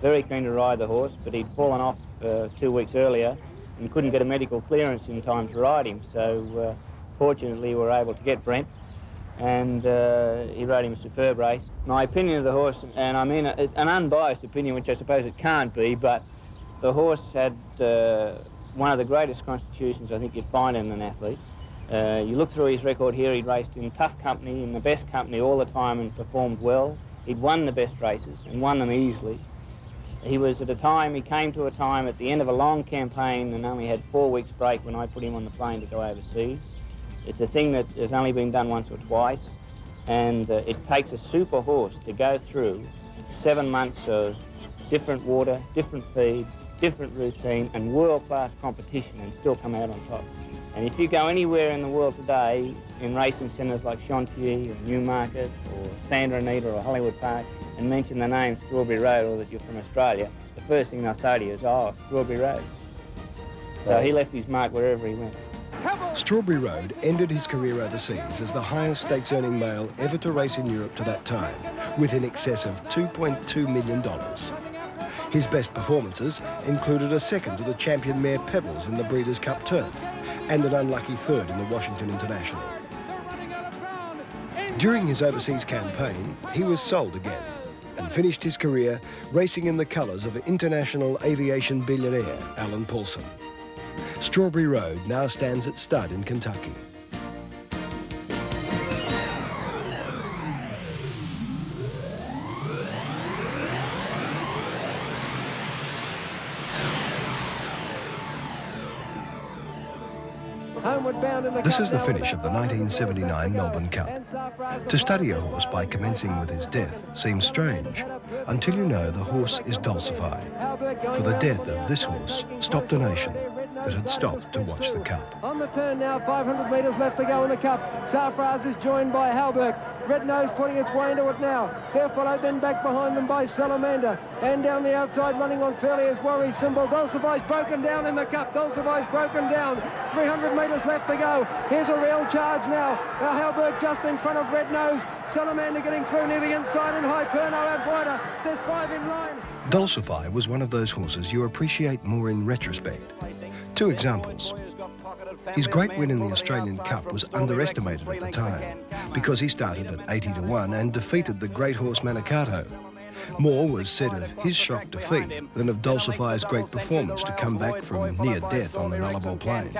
very keen to ride the horse, but he'd fallen off 2 weeks earlier and couldn't get a medical clearance in time to ride him. So fortunately, we were able to get Brent. And he rode him a superb race. My opinion of the horse, and I mean an unbiased opinion, which I suppose it can't be, but the horse had one of the greatest constitutions I think you'd find in an athlete. You look through his record here, he'd raced in tough company, in the best company all the time and performed well. He'd won the best races and won them easily. He was he came to a time at the end of a long campaign and only had 4 weeks break when I put him on the plane to go overseas. It's a thing that has only been done once or twice, and it takes a super horse to go through 7 months of different water, different feed, different routine, and world-class competition and still come out on top. And if you go anywhere in the world today, in racing centres like Chantilly or Newmarket or Santa Anita or Hollywood Park, and mention the name Strawberry Road or that you're from Australia, the first thing they'll say to you is, oh, Strawberry Road. So he left his mark wherever he went. Strawberry Road ended his career overseas as the highest stakes-earning male ever to race in Europe to that time, with in excess of $2.2 million. His best performances included a second to the champion mare Pebbles in the Breeders' Cup Turf, and an unlucky third in the Washington International. During his overseas campaign, he was sold again and finished his career racing in the colours of international aviation billionaire Alan Paulson. Strawberry Road now stands at stud in Kentucky. This is the finish of the 1979 Melbourne Cup. To study a horse by commencing with his death seems strange, until you know the horse is Dulcify. For the death of this horse stopped a nation that had stopped to watch the Cup. On the turn now, 500 metres left to go in the Cup. Sarfraz is joined by Halberg. Red Nose putting its way into it now. They're followed then back behind them by Salamander. And down the outside running on fairly is Worry Symbol. Dulcify's broken down in the Cup. Dulcify's broken down. 300 metres left to go. Here's a real charge now. Halberg just in front of Red Nose. Salamander getting through near the inside and Hyperno out wider. There's 5 in line. Dulcify was one of those horses you appreciate more in retrospect. 2 examples. His great win in the Australian Cup was underestimated at the time because he started at 80 to 1 and defeated the great horse Manicato. More was said of his shock defeat than of Dulcify's great performance to come back from near death on the Nullarbor Plain.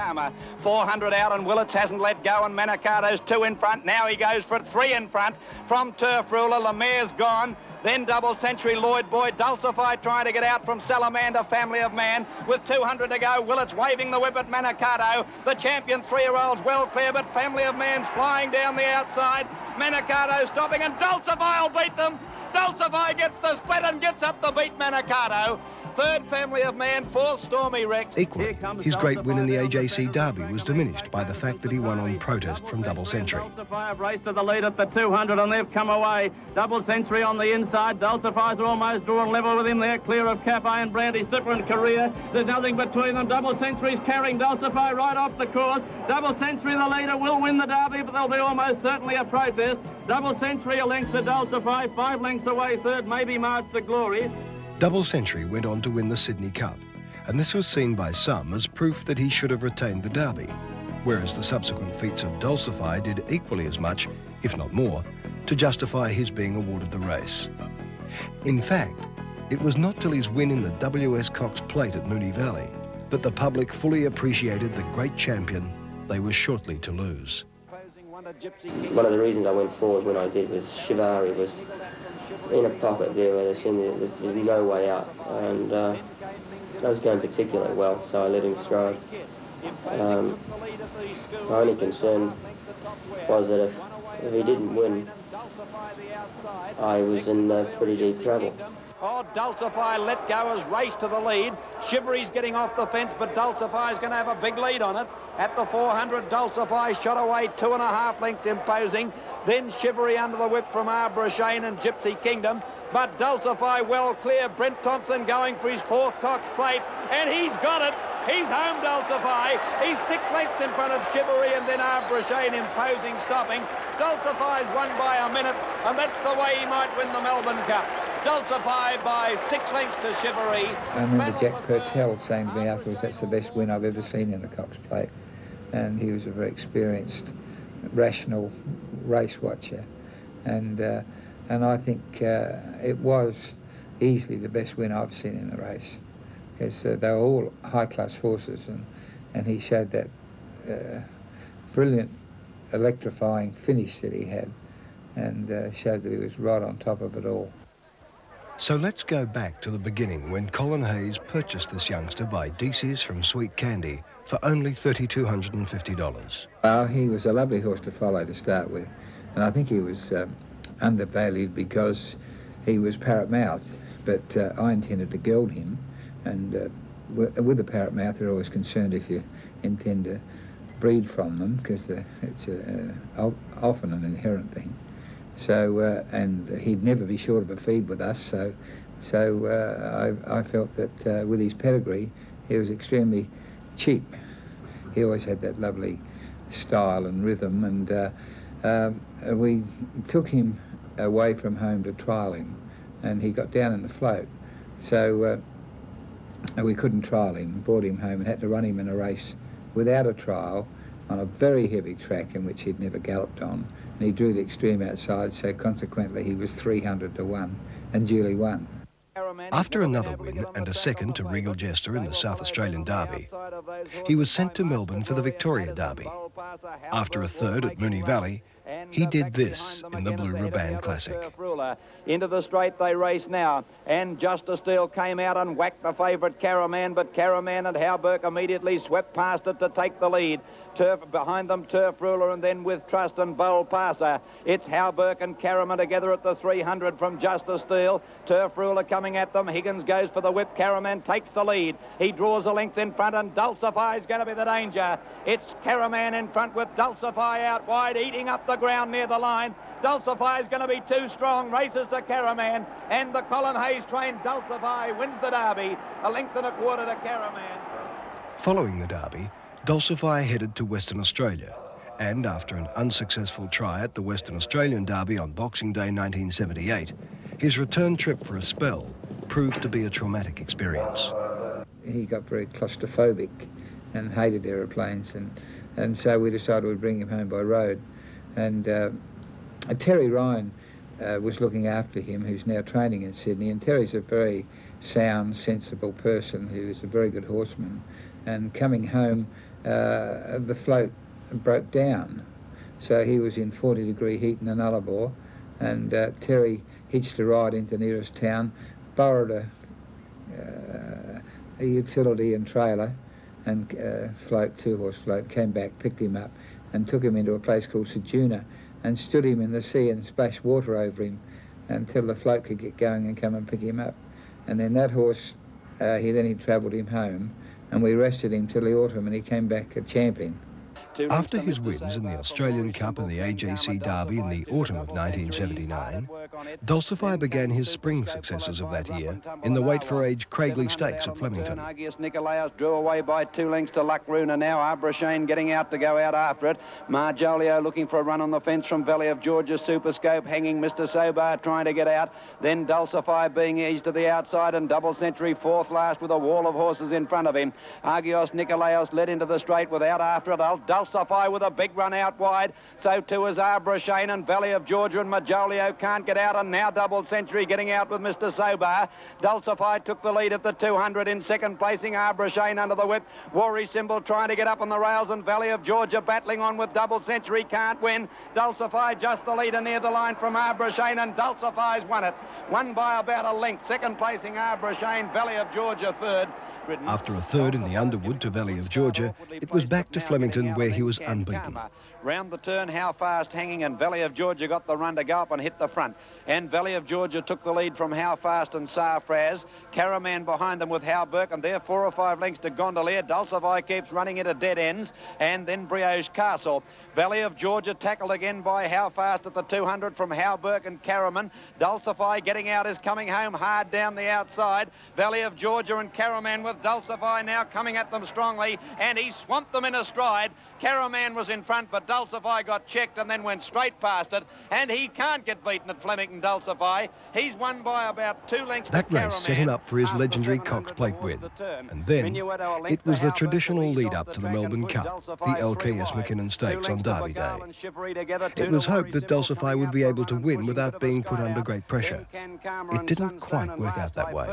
400 out and Willits hasn't let go and Manicado's 2 in front. Now he goes for it, 3 in front from Turf Ruler. Lemaire's gone. Then Double Century, Lloyd Boyd, Dulcify trying to get out from Salamander, Family of Man. With 200 to go, Willits waving the whip at Manicado. The champion 3-year-old's well clear, but Family of Man's flying down the outside. Manicado stopping, and Dulcify will beat them. Dulcify gets the split and gets up the beat Manicado. 3rd, Family of Man. 4th, Stormy Rex. Equally, his great win in the AJC Derby was diminished by the fact that he won on protest from Double Century. Dulcify have raced to the lead at the 200 and they've come away. Double Century on the inside. Dulcify's almost drawn level with him there, clear of Cafe and Brandy Slipper and Korea. There's nothing between them. Double Century's carrying Dulcify right off the course. Double Century, the leader, will win the Derby, but there'll be almost certainly a protest. Double Century a length to Dulcify, 5 lengths away, 3rd, maybe March to Glory. Double Century went on to win the Sydney Cup, and this was seen by some as proof that he should have retained the Derby, whereas the subsequent feats of Dulcify did equally as much, if not more, to justify his being awarded the race. In fact, it was not till his win in the W.S. Cox Plate at Moonee Valley that the public fully appreciated the great champion they were shortly to lose. One of the reasons I went forward when I did was Shivari was in a pocket there where there's no way out, and I was going particularly well, so I let him throw. My only concern was that if he didn't win, I was in pretty deep trouble. Oh, Dulcify let go as race to the lead. Shivery's getting off the fence, but Dulcify's going to have a big lead on it. At the 400, Dulcify shot away 2.5 lengths, imposing. Then Shivery under the whip from Arbor Shane and Gypsy Kingdom. But Dulcify well clear. Brent Thompson going for his 4th Cox Plate, and he's got it. He's home, Dulcify. He's 6 lengths in front of Shivery, and then Arbor Shane imposing, stopping. Dulcify's won by a minute, and that's the way he might win the Melbourne Cup. Dulcify by 6 lengths to Shivery. I remember Jack Purtell saying to me afterwards, that's the best win I've ever seen in the Cox Plate. And he was a very experienced, rational race watcher. And I think it was easily the best win I've seen in the race. Because they were all high-class horses, and he showed that brilliant, electrifying finish that he had, and showed that he was right on top of it all. So let's go back to the beginning when Colin Hayes purchased this youngster by DC's from Sweet Candy for only $3,250. Well, he was a lovely horse to follow to start with, and I think he was undervalued because he was parrot mouthed, but I intended to geld him, and with the parrot mouth they're always concerned if you intend to breed from them, because it's often an inherent thing. So, and he'd never be short of a feed with us, so I felt that with his pedigree, he was extremely cheap. He always had that lovely style and rhythm, and we took him away from home to trial him, and he got down in the float. So we couldn't trial him, brought him home and had to run him in a race without a trial on a very heavy track in which he'd never galloped on. And he drew the extreme outside, so consequently he was 300 to 1 and duly won. After another win and a second to Regal Jester in the South Australian Derby, he was sent to Melbourne for the Victoria Derby. After a third at Moonee Valley, he did this in the Blue Ruban Classic. Into the straight they race now, and Justice Steele came out and whacked the favourite Caraman, but Caraman and Howberk immediately swept past it to take the lead. Turf behind them, Turf Ruler, and then with Trust and Bowl Passer. It's Howberk and Caraman together at the 300 from Justice Steele. Turf Ruler coming at them. Higgins goes for the whip. Caraman takes the lead. He draws a length in front, and Dulcify is going to be the danger. It's Caraman in front with Dulcify out wide, eating up the ground near the line. Dulcify is going to be too strong. Races to Caraman, and the Colin Hayes trained Dulcify wins the Derby. A length and a quarter to Caraman. Following the Derby, Dulcify headed to Western Australia, and after an unsuccessful try at the Western Australian Derby on Boxing Day 1978, his return trip for a spell proved to be a traumatic experience. He got very claustrophobic and hated aeroplanes, and so we decided we'd bring him home by road. And Terry Ryan was looking after him, who's now training in Sydney. And Terry's a very sound, sensible person who's a very good horseman. And coming home, the float broke down. So he was in 40-degree heat in a Nullarbor, and Terry hitched a ride into nearest town, borrowed a utility and trailer and float, two-horse float, came back, picked him up and took him into a place called Sejuna and stood him in the sea and splashed water over him until the float could get going and come and pick him up. And then that horse, he travelled him home, and we rested him till the autumn, and he came back a champion. After his wins in the Australian Cup and the AJC Derby in the autumn of 1979, Dulcify began his spring successes of that year in the weight-for-age Craigley Stakes at Flemington. Nicolaus drew away by 2 lengths to Luckruna now. Abrashane getting out to go out after it. Marjolio looking for a run on the fence from Valley of Georgia. Superscope hanging. Mr. Sobar trying to get out. Then Dulcify being eased to the outside, and Double Century fourth last with a wall of horses in front of him. Argios Nicolaos led into the straight without after it. Dulcify with a big run out wide. So too is Abrashane, and Valley of Georgia and Marjolio can't get out, and now Double Century getting out with Mr. Sobar. Dulcify took the lead at the 200 in second placing. Abrashane under the whip. Worry Symbol trying to get up on the rails, and Valley of Georgia battling on with Double Century, can't win. Dulcify just the leader near the line from Abrashane, and Dulcify's won it. Won by about a length. Second placing Abrashane, Valley of Georgia third. After a third in the Underwood to Valley of Georgia, it was back to Flemington where he was unbeaten. Round the turn, How Fast hanging, and Valley of Georgia got the run to go up and hit the front. And Valley of Georgia took the lead from How Fast and Sarfraz. Caraman behind them with How Burke, and there 4 or 5 lengths to Gondolier. Dulcify keeps running into dead ends, and then Brioche Castle. Valley of Georgia tackled again by How Fast at the 200 from How Burke and Caraman. Dulcify getting out is coming home hard down the outside. Valley of Georgia and Caraman with Dulcify now coming at them strongly, and he swamped them in a stride. Caraman was in front, but Dulcify got checked and then went straight past it, and he can't get beaten at Flemington, Dulcify. He's won by about 2 lengths. That race set him up for his legendary Cox Plate win, and then it was the traditional lead-up to the Melbourne Cup, the LKS McKinnon Stakes on Derby Day. It was hoped that Dulcify would be able to win without being put under great pressure. It didn't quite work out that way.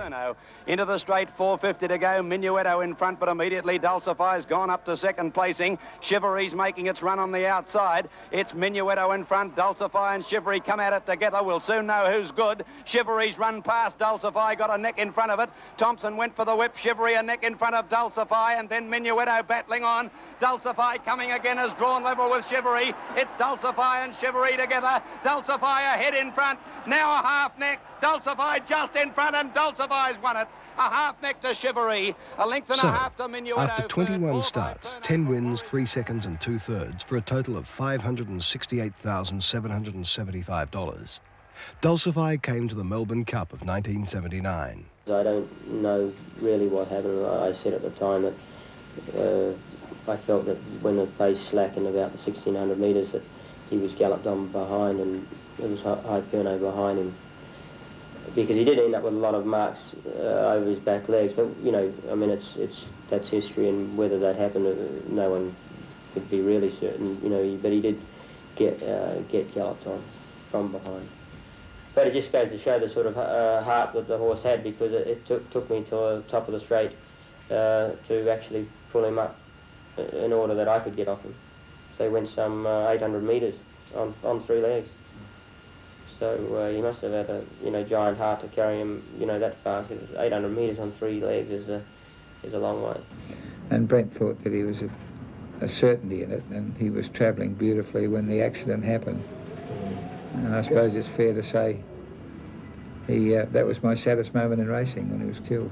Into the straight, 4:50 to go. Minuetto in front, but immediately Dulcify's gone up to second placing. Chivalry's making its run on the outside. It's Minuetto in front. Dulcify and Chivalry come at it together. We'll soon know who's good. Chivalry's run past Dulcify, got a neck in front of it. Thompson went for the whip. Chivalry a neck in front of Dulcify, and then Minuetto battling on. Dulcify coming again, has drawn level with Chivalry. It's Dulcify and Chivalry together. Dulcify ahead in front. Now a half neck. Dulcify just in front, and Dulcify's won it. A half neck to Chivalry, a length and a half to Minuetto. After 21 starts, 10 wins, 3 seconds and 2/3 for a total of $568,775, Dulcify came to the Melbourne Cup of 1979. I don't know really what happened. I said at the time that I felt that when the pace slackened about the 1600 metres that he was galloped on behind, and there was High Perno behind him, because he did end up with a lot of marks over his back legs. But you know, I mean, that's history, and whether that happened, no one could be really certain. You know, but he did get galloped on from behind. But it just goes to show the sort of heart that the horse had, because it took me to the top of the straight to actually pull him up in order that I could get off him. So he went some 800 metres on 3 legs. So he must have had a giant heart to carry him that far, because 800 metres on 3 legs is a long way. And Brent thought that he was a certainty in it, and he was travelling beautifully when the accident happened. And I suppose it's fair to say that was my saddest moment in racing, when he was killed.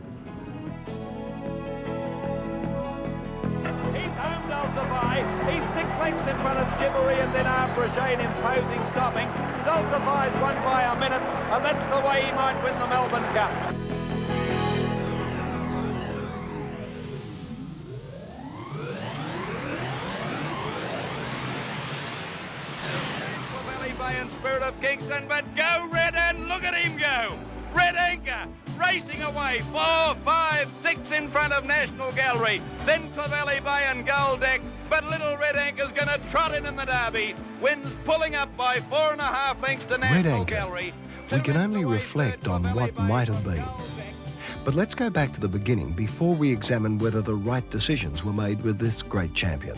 He's home, Dulcify. He's 6 lengths in front of Chivalry, and then Abrashane imposing, stopping. Dulcify's won by a minute, and that's the way he might win the Melbourne Cup. Valley Bay and Spirit of Kingston, but go Red, and look at him go. Red Anchor racing away. 4, 5, 6 in front of National Gallery. Then Clovelly Bay and Gold Deck. But Little Red Anchor's going to trot in the Derby. Wins pulling up by 4.5 lengths to National Gallery. We can only reflect on what might have been. But let's go back to the beginning before we examine whether the right decisions were made with this great champion.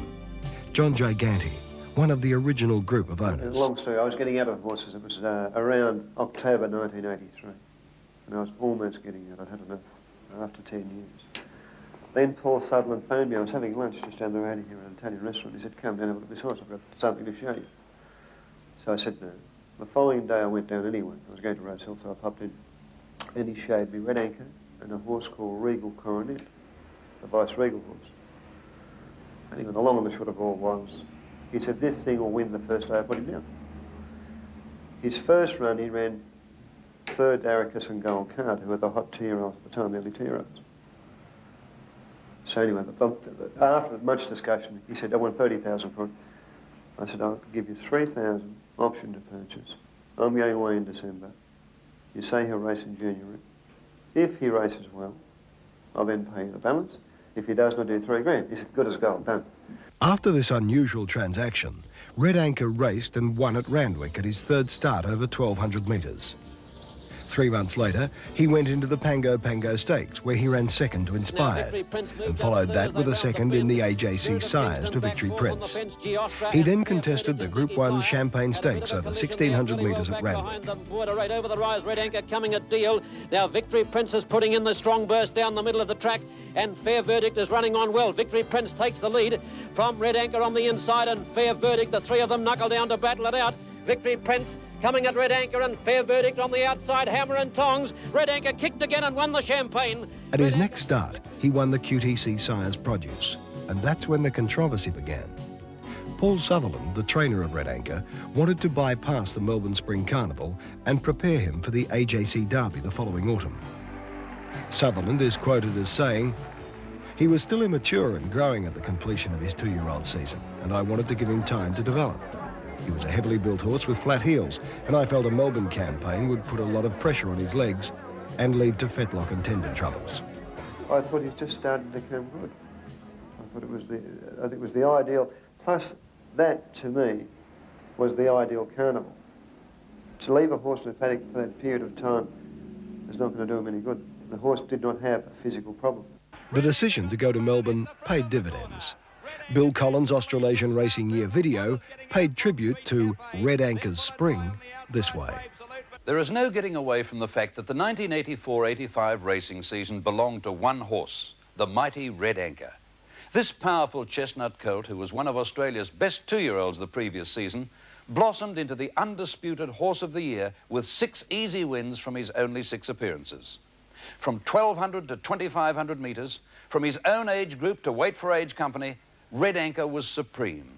John Giganti, one of the original group of owners. Long story. I was getting out of horses. It was around October 1983. And I was almost getting out. I'd had enough after 10 years. Then Paul Sutherland phoned me. I was having lunch just down the road here at an Italian restaurant. He said, come down and look at this horse. I've got something to show you. So I said no. The following day I went down anyway. I was going to Rose Hill, so I popped in. And he showed me Red Anchor and a horse called Regal Coronet, the vice-regal horse. And the long and the short of all was, he said, this thing will win the first day I put him down. His first run, he ran third Aricus and Gold Card, who were the hot 2-year-olds at the time, the early 2-year-olds. So anyway, after much discussion, he said, I want 30,000 for it. I said, I'll give you 3,000 option to purchase. I'm going away in December. You say he'll race in January. If he races well, I'll then pay you the balance. If he does, I'll do 3 grand. He said, good as gold, done. After this unusual transaction, Red Anchor raced and won at Randwick at his third start over 1,200 metres. 3 months later, he went into the Pango Pango Stakes, where he ran second to Inspired, and followed that with a second in the AJC Sires to Victory Prince. He then contested the Group 1 Champagne Stakes over 1,600 metres at Randwick. Over the rise, Red Anchor coming at Deal. Now Victory Prince is putting in the strong burst down the middle of the track, and Fair Verdict is running on well. Victory Prince takes the lead from Red Anchor on the inside, and Fair Verdict, the 3 of them knuckle down to battle it out. Victory Prince coming at Red Anchor and Fair Verdict on the outside, hammer and tongs. Red Anchor kicked again and won the Champagne. At his next start, he won the QTC Sires Produce, and that's when the controversy began. Paul Sutherland, the trainer of Red Anchor, wanted to bypass the Melbourne Spring Carnival and prepare him for the AJC Derby the following autumn. Sutherland is quoted as saying, he was still immature and growing at the completion of his 2-year-old season, and I wanted to give him time to develop. He was a heavily built horse with flat heels, and I felt a Melbourne campaign would put a lot of pressure on his legs and lead to fetlock and tendon troubles. I thought he's just starting to come good. I thought I think it was the ideal, plus that, to me, was the ideal carnival. To leave a horse in a paddock for that period of time is not going to do him any good. The horse did not have a physical problem. The decision to go to Melbourne paid dividends. Bill Collins' Australasian Racing Year video paid tribute to Red Anchor's spring this way. There is no getting away from the fact that the 1984-85 racing season belonged to one horse, the mighty Red Anchor. This powerful chestnut colt, who was one of Australia's best 2-year-olds the previous season, blossomed into the undisputed Horse of the Year with 6 easy wins from his only 6 appearances. From 1,200 to 2,500 metres, from his own age group to Wait for Age Company, Red Anchor was supreme.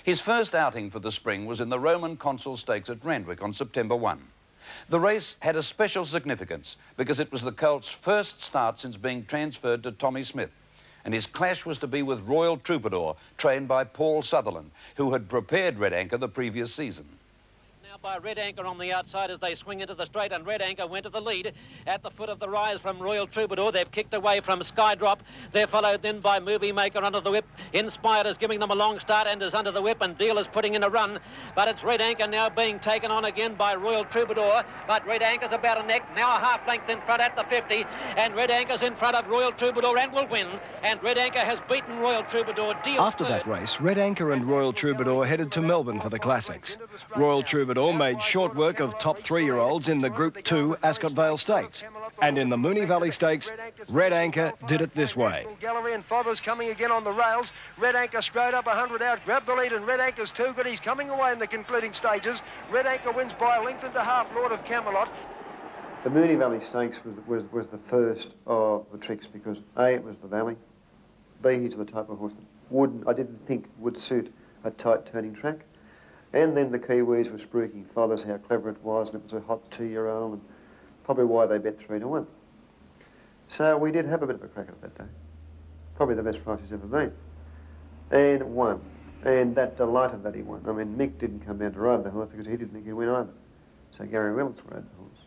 His first outing for the spring was in the Roman Consul Stakes at Randwick on September 1. The race had a special significance because it was the colt's first start since being transferred to Tommy Smith, and his clash was to be with Royal Troubadour, trained by Paul Sutherland, who had prepared Red Anchor the previous season. By Red Anchor on the outside as they swing into the straight, and Red Anchor went to the lead at the foot of the rise from Royal Troubadour. They've kicked away from Skydrop. They're followed then by Movie Maker under the whip. Inspired is giving them a long start and is under the whip, and Deal is putting in a run. But it's Red Anchor now being taken on again by Royal Troubadour. But Red Anchor's about a neck, now a half length in front at the 50, and Red Anchor's in front of Royal Troubadour and will win. And Red Anchor has beaten Royal Troubadour. Deal After that race, Red Anchor and Royal Troubadour headed to Melbourne for the Classics. Royal Troubadour made short work of top 3-year-olds in the Group 2 Ascot Vale Stakes. And in the Moonee Valley Stakes, Red Anchor did it this way. Gallery and Fothers coming again on the rails. Red Anchor straight up 100 out, grabbed the lead, and Red Anchor's too good. He's coming away in the concluding stages. Red Anchor wins by a length and a half, Lord of Camelot. The Moonee Valley Stakes was the first of the tricks because A, it was the valley, B, he's the type of horse that I didn't think would suit a tight turning track. And then the Kiwis were spruiking Fothers how clever it was, and it was a hot 2-year-old, and probably why they bet 3-1. So we did have a bit of a crack at that day. Probably the best price he's ever been. And won. And that delighted that he won. I mean, Mick didn't come down to ride the horse because he didn't think he'd win either. So Gary Willits rode the horse.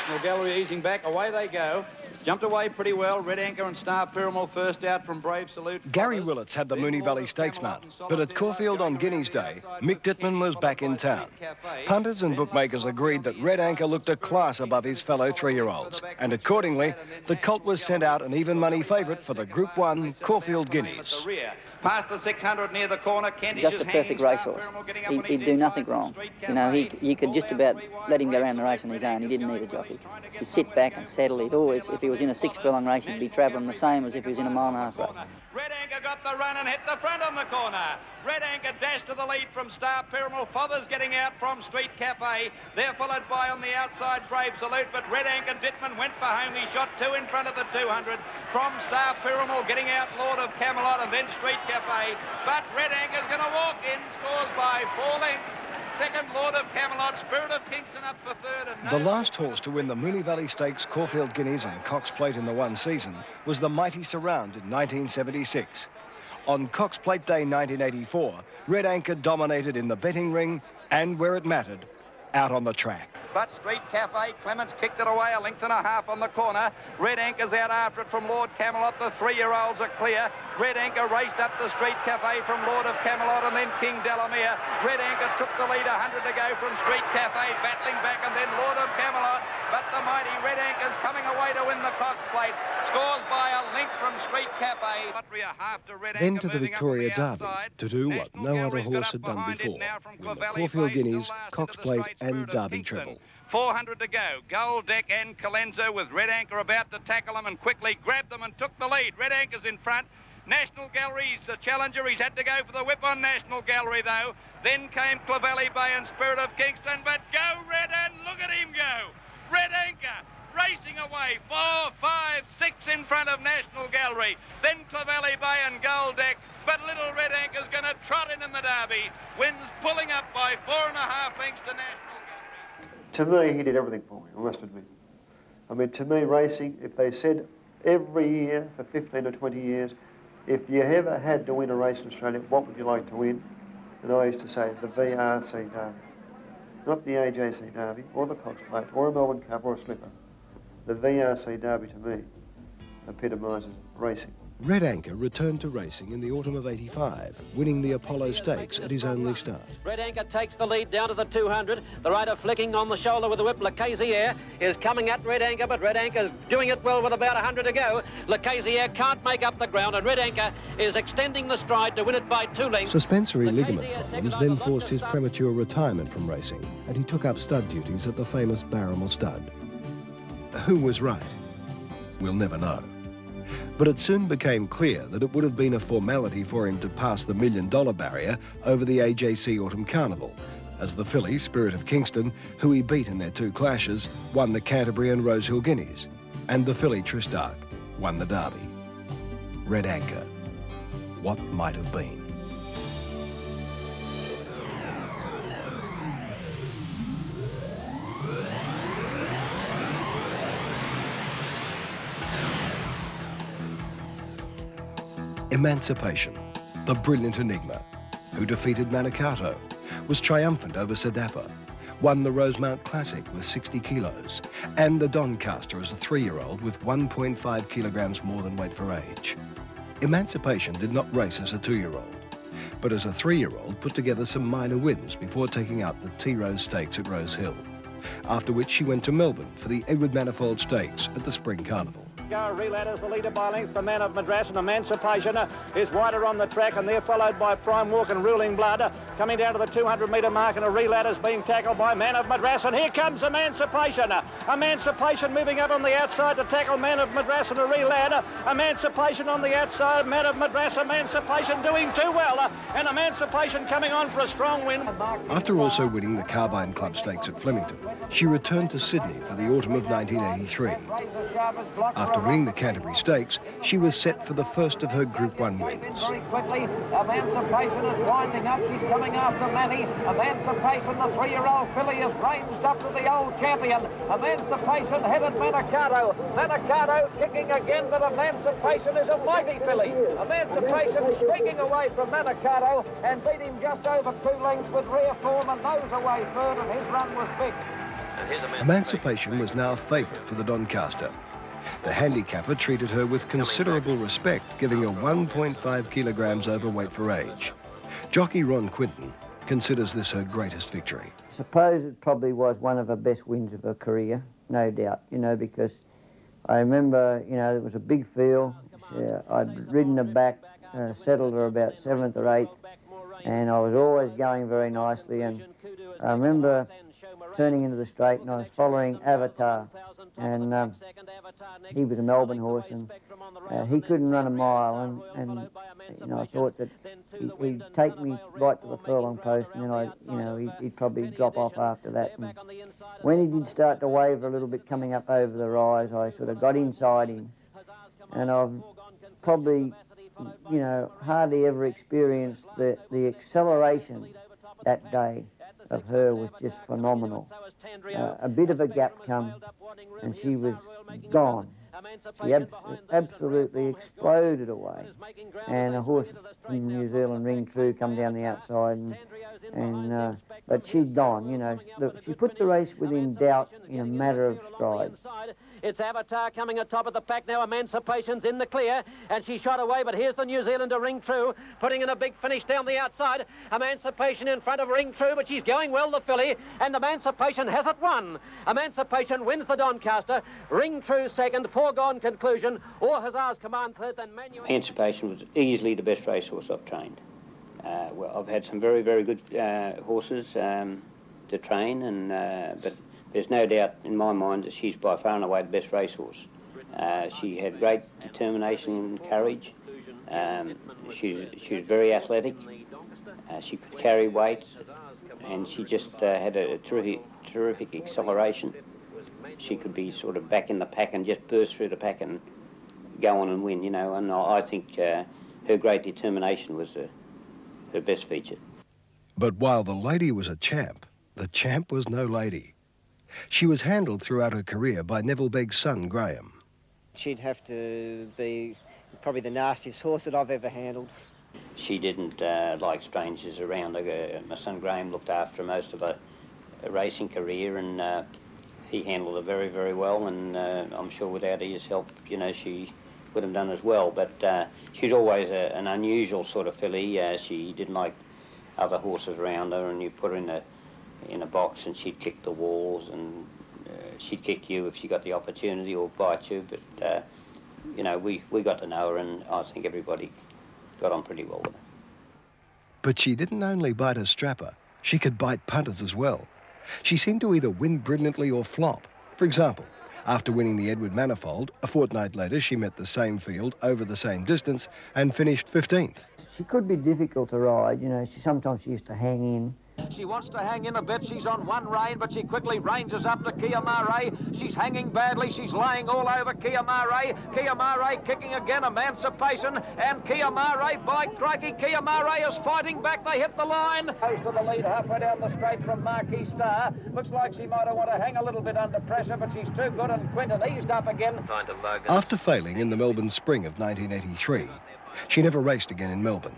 National Gallery easing back. Away they go. Jumped away pretty well. Red Anchor and Star Pyramid first out from Brave Salute. Gary Willits had the Moonee Valley Stakes mount, but at Caulfield on Guineas Day, Mick Dittman was back in town. Punters and bookmakers agreed that Red Anchor looked a class above his fellow three-year-olds, and accordingly, the colt was sent out an even money favourite for the Group 1 Caulfield Guineas. Past the 600 near the corner. Just a perfect racehorse. He'd do nothing wrong. You know, you could just about let him go around the race on his own. He didn't need a jockey. He'd sit back and settle. He'd always, if he was in a 6-furlong race, he'd be travelling the same as if he was in a mile-and-a-half race. Red Anchor got the run and hit the front on the corner. Red Anchor dashed to the lead from Star Pyramid. Fothers getting out from Street Cafe. They're followed by on the outside Brave Salute, but Red Anchor Dittman went for home. He shot 2 in front of the 200 from Star Pyramid, getting out Lord of Camelot and then Street Cafe. But Red Anchor's going to walk in, scores by 4 lengths. Second, Lord of Camelot, Spirit of Kingston up for third. And the last horse to win the Moonee Valley Stakes, Caulfield Guineas and Cox Plate in the one season was the mighty Surround in 1976. On Cox Plate Day 1984, Red Anchor dominated in the betting ring and, where it mattered, out on the track. But Street Cafe, Clements kicked it away 1.5 lengths on the corner. Red Anchor's out after it from Lord Camelot. The 3-year-olds are clear. Red Anchor raced up the Street Cafe from Lord of Camelot and then King Delamere. Red Anchor took the lead 100 to go from Street Cafe, battling back and then Lord of Camelot. But the mighty Red Anchor's coming away to win the Cox Plate. Scores by 1 length from Street Cafe. Then to the Victoria Derby to do what no other horse had done before, win the Caulfield Guineas, Cox Plate and Derby Treble. 400 to go. Gold Deck and Colenso with Red Anchor about to tackle them and quickly grabbed them and took the lead. Red Anchor's in front. National Gallery's the challenger. He's had to go for the whip on National Gallery, though. Then came Clovelly Bay and Spirit of Kingston. But go, Red, and look at him go. Red Anchor racing away. 4, 5, 6 in front of National Gallery. Then Clovelly Bay and Gold Deck. But little Red Anchor's going to trot in the Derby. Wins pulling up by 4.5 lengths to National Gallery. To me, he did everything for me, I must admit. I mean, to me, racing, if they said every year for 15 or 20 years, if you ever had to win a race in Australia, what would you like to win? And I used to say the VRC Derby. Not the AJC Derby, or the Cox Plate, or a Melbourne Cup, or a Slipper. The VRC Derby, to me, epitomises racing. Red Anchor returned to racing in the autumn of '85, winning the Apollo Stakes at his only start. Red Anchor takes the lead down to the 200. The rider flicking on the shoulder with the whip. Lecasier is coming at Red Anchor, but Red Anchor's doing it well with about 100 to go. Lecasier can't make up the ground, and Red Anchor is extending the stride to win it by 2 lengths. Suspensory ligament problems then forced his premature retirement from racing, and he took up stud duties at the famous Barramel Stud. Who was right? We'll never know. But it soon became clear that it would have been a formality for him to pass the $1 million barrier over the AJC Autumn Carnival, as the filly, Spirit of Kingston, who he beat in their 2 clashes, won the Canterbury and Rosehill Guineas, and the filly Placid Ark won the Derby. Red Anchor. What might have been. Emancipation, the brilliant enigma, who defeated Manicato, was triumphant over Sadapa, won the Rosemount Classic with 60 kilos, and the Doncaster as a 3-year-old with 1.5 kilograms more than weight for age. Emancipation did not race as a 2-year-old, but as a 3-year-old put together some minor wins before taking out the T-Rose Stakes at Rose Hill, after which she went to Melbourne for the Edward Manifold Stakes at the Spring Carnival. Relad is the leader by length. The Man of Madras and Emancipation is wider on the track, and they're followed by Prime Walk and Ruling Blood. Coming down to the 200-metre mark, and a Relad is being tackled by Man of Madras, and here comes Emancipation. Emancipation moving up on the outside to tackle Man of Madras and a Relad. Emancipation on the outside, Man of Madras, Emancipation doing too well, and Emancipation coming on for a strong win. After also winning the Carbine Club Stakes at Flemington, she returned to Sydney for the autumn of 1983. After winning the Canterbury Stakes, she was set for the first of her Group 1 wins. Very quickly, Emancipation is winding up. She's coming after Manny. Emancipation, the 3-year-old filly, is ranged up to the old champion. Emancipation headed Manicato. Manicato kicking again, but Emancipation is a mighty filly. Emancipation streaking away from Manicato and beat him just over 2 lengths with rear form and nose away third, and his run was big. Emancipation was now a favourite for the Doncaster. The handicapper treated her with considerable respect, giving her 1.5 kilograms overweight for age. Jockey Ron Quinton considers this her greatest victory. I suppose it probably was one of her best wins of her career, no doubt, you know, because I remember, you know, it was a big field. I'd ridden her back, settled her about 7th or 8th, and I was always going very nicely. And I remember turning into the straight and I was following Avatar, and he was a Melbourne horse, and he couldn't run a mile, and you know, I thought that he'd take me right to the furlong post, and then he'd probably drop off after that. And when he did start to waver a little bit coming up over the rise, I sort of got inside him, and I've probably, you know, hardly ever experienced the acceleration that day of her was just phenomenal. A bit of a gap come, and she was gone. She absolutely exploded away. And a horse from New Zealand, Ring True, come down the outside, but she'd gone, you know. Look, she put the race within doubt in a matter of strides. It's Avatar coming atop of the pack now. Emancipation's in the clear, and she shot away, but here's the New Zealander, Ring True, putting in a big finish down the outside. Emancipation in front of Ring True, but she's going well, the filly, and Emancipation has it won. Emancipation wins the Doncaster. Ring True second, foregone conclusion. Or Hussar's Command third, and Emancipation was easily the best racehorse I've trained. Well, I've had some very, very good horses to train, but there's no doubt in my mind that she's by far and away the best racehorse. She had great determination and courage. She was very athletic. She could carry weight, and she just had a terrific acceleration. She could be sort of back in the pack and just burst through the pack and go on and win, you know. And I think her great determination was her best feature. But while the lady was a champ, the champ was no lady. She was handled throughout her career by Neville Begg's son, Graham. She'd have to be probably the nastiest horse that I've ever handled. She didn't like strangers around her. My son Graham looked after her most of her racing career, and he handled her very, very well, and I'm sure without his help, you know, she would have done as well. But she's always an unusual sort of filly. She didn't like other horses around her, and you put her in a box and she'd kick the walls, and she'd kick you if she got the opportunity, or bite you. But you know, we got to know her, and I think everybody got on pretty well with her. But she didn't only bite a strapper, she could bite punters as well. She seemed to either win brilliantly or flop. For example, after winning the Edward Manifold, a fortnight later she met the same field over the same distance and finished 15th. She could be difficult to ride, you know. Sometimes she used to hang in. She wants to hang in a bit. She's on one rein, but she quickly ranges up to Kia Mare. She's hanging badly. She's laying all over Kia Mare. Kia Mare kicking again. Emancipation, and Kia Mare, by crikey, Kia Mare is fighting back. They hit the line. Goes to the lead halfway down the straight from Marquis Star. Looks like she might have want to hang a little bit under pressure, but she's too good, and Quinton eased up again. After failing in the Melbourne Spring of 1983, she never raced again in Melbourne.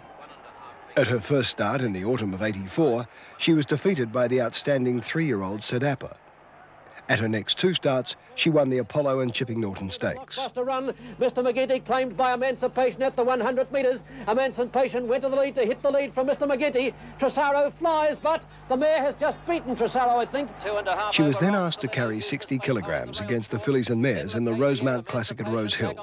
At her first start in the autumn of '84, she was defeated by the outstanding 3-year-old Sedapper. At her next 2 starts, she won the Apollo and Chipping Norton Stakes. Blockbuster run. Mr. McGinty claimed by Emancipation at the 100 metres. Emancipation went to the lead to hit the lead from Mr. McGinty. Tresaro flies, but the mare has just beaten Tresaro, I think. 2.5. She was then asked to carry 60 kilograms against the fillies and mares in the Rosemount Classic at Rose Hill.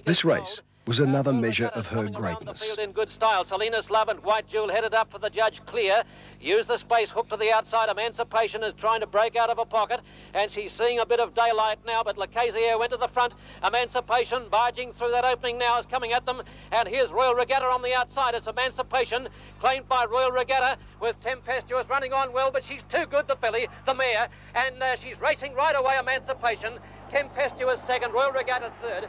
This race was another measure of her greatness. Field in good style. Salinas Love and White Jewel headed up for the judge clear. Use the space hook to the outside. Emancipation is trying to break out of a pocket, and she's seeing a bit of daylight now, but Lacazier went to the front. Emancipation barging through that opening now is coming at them, and here's Royal Regatta on the outside. It's Emancipation claimed by Royal Regatta, with Tempestuous running on well, but she's too good, the filly, the mare, and she's racing right away. Emancipation, Tempestuous second, Royal Regatta third.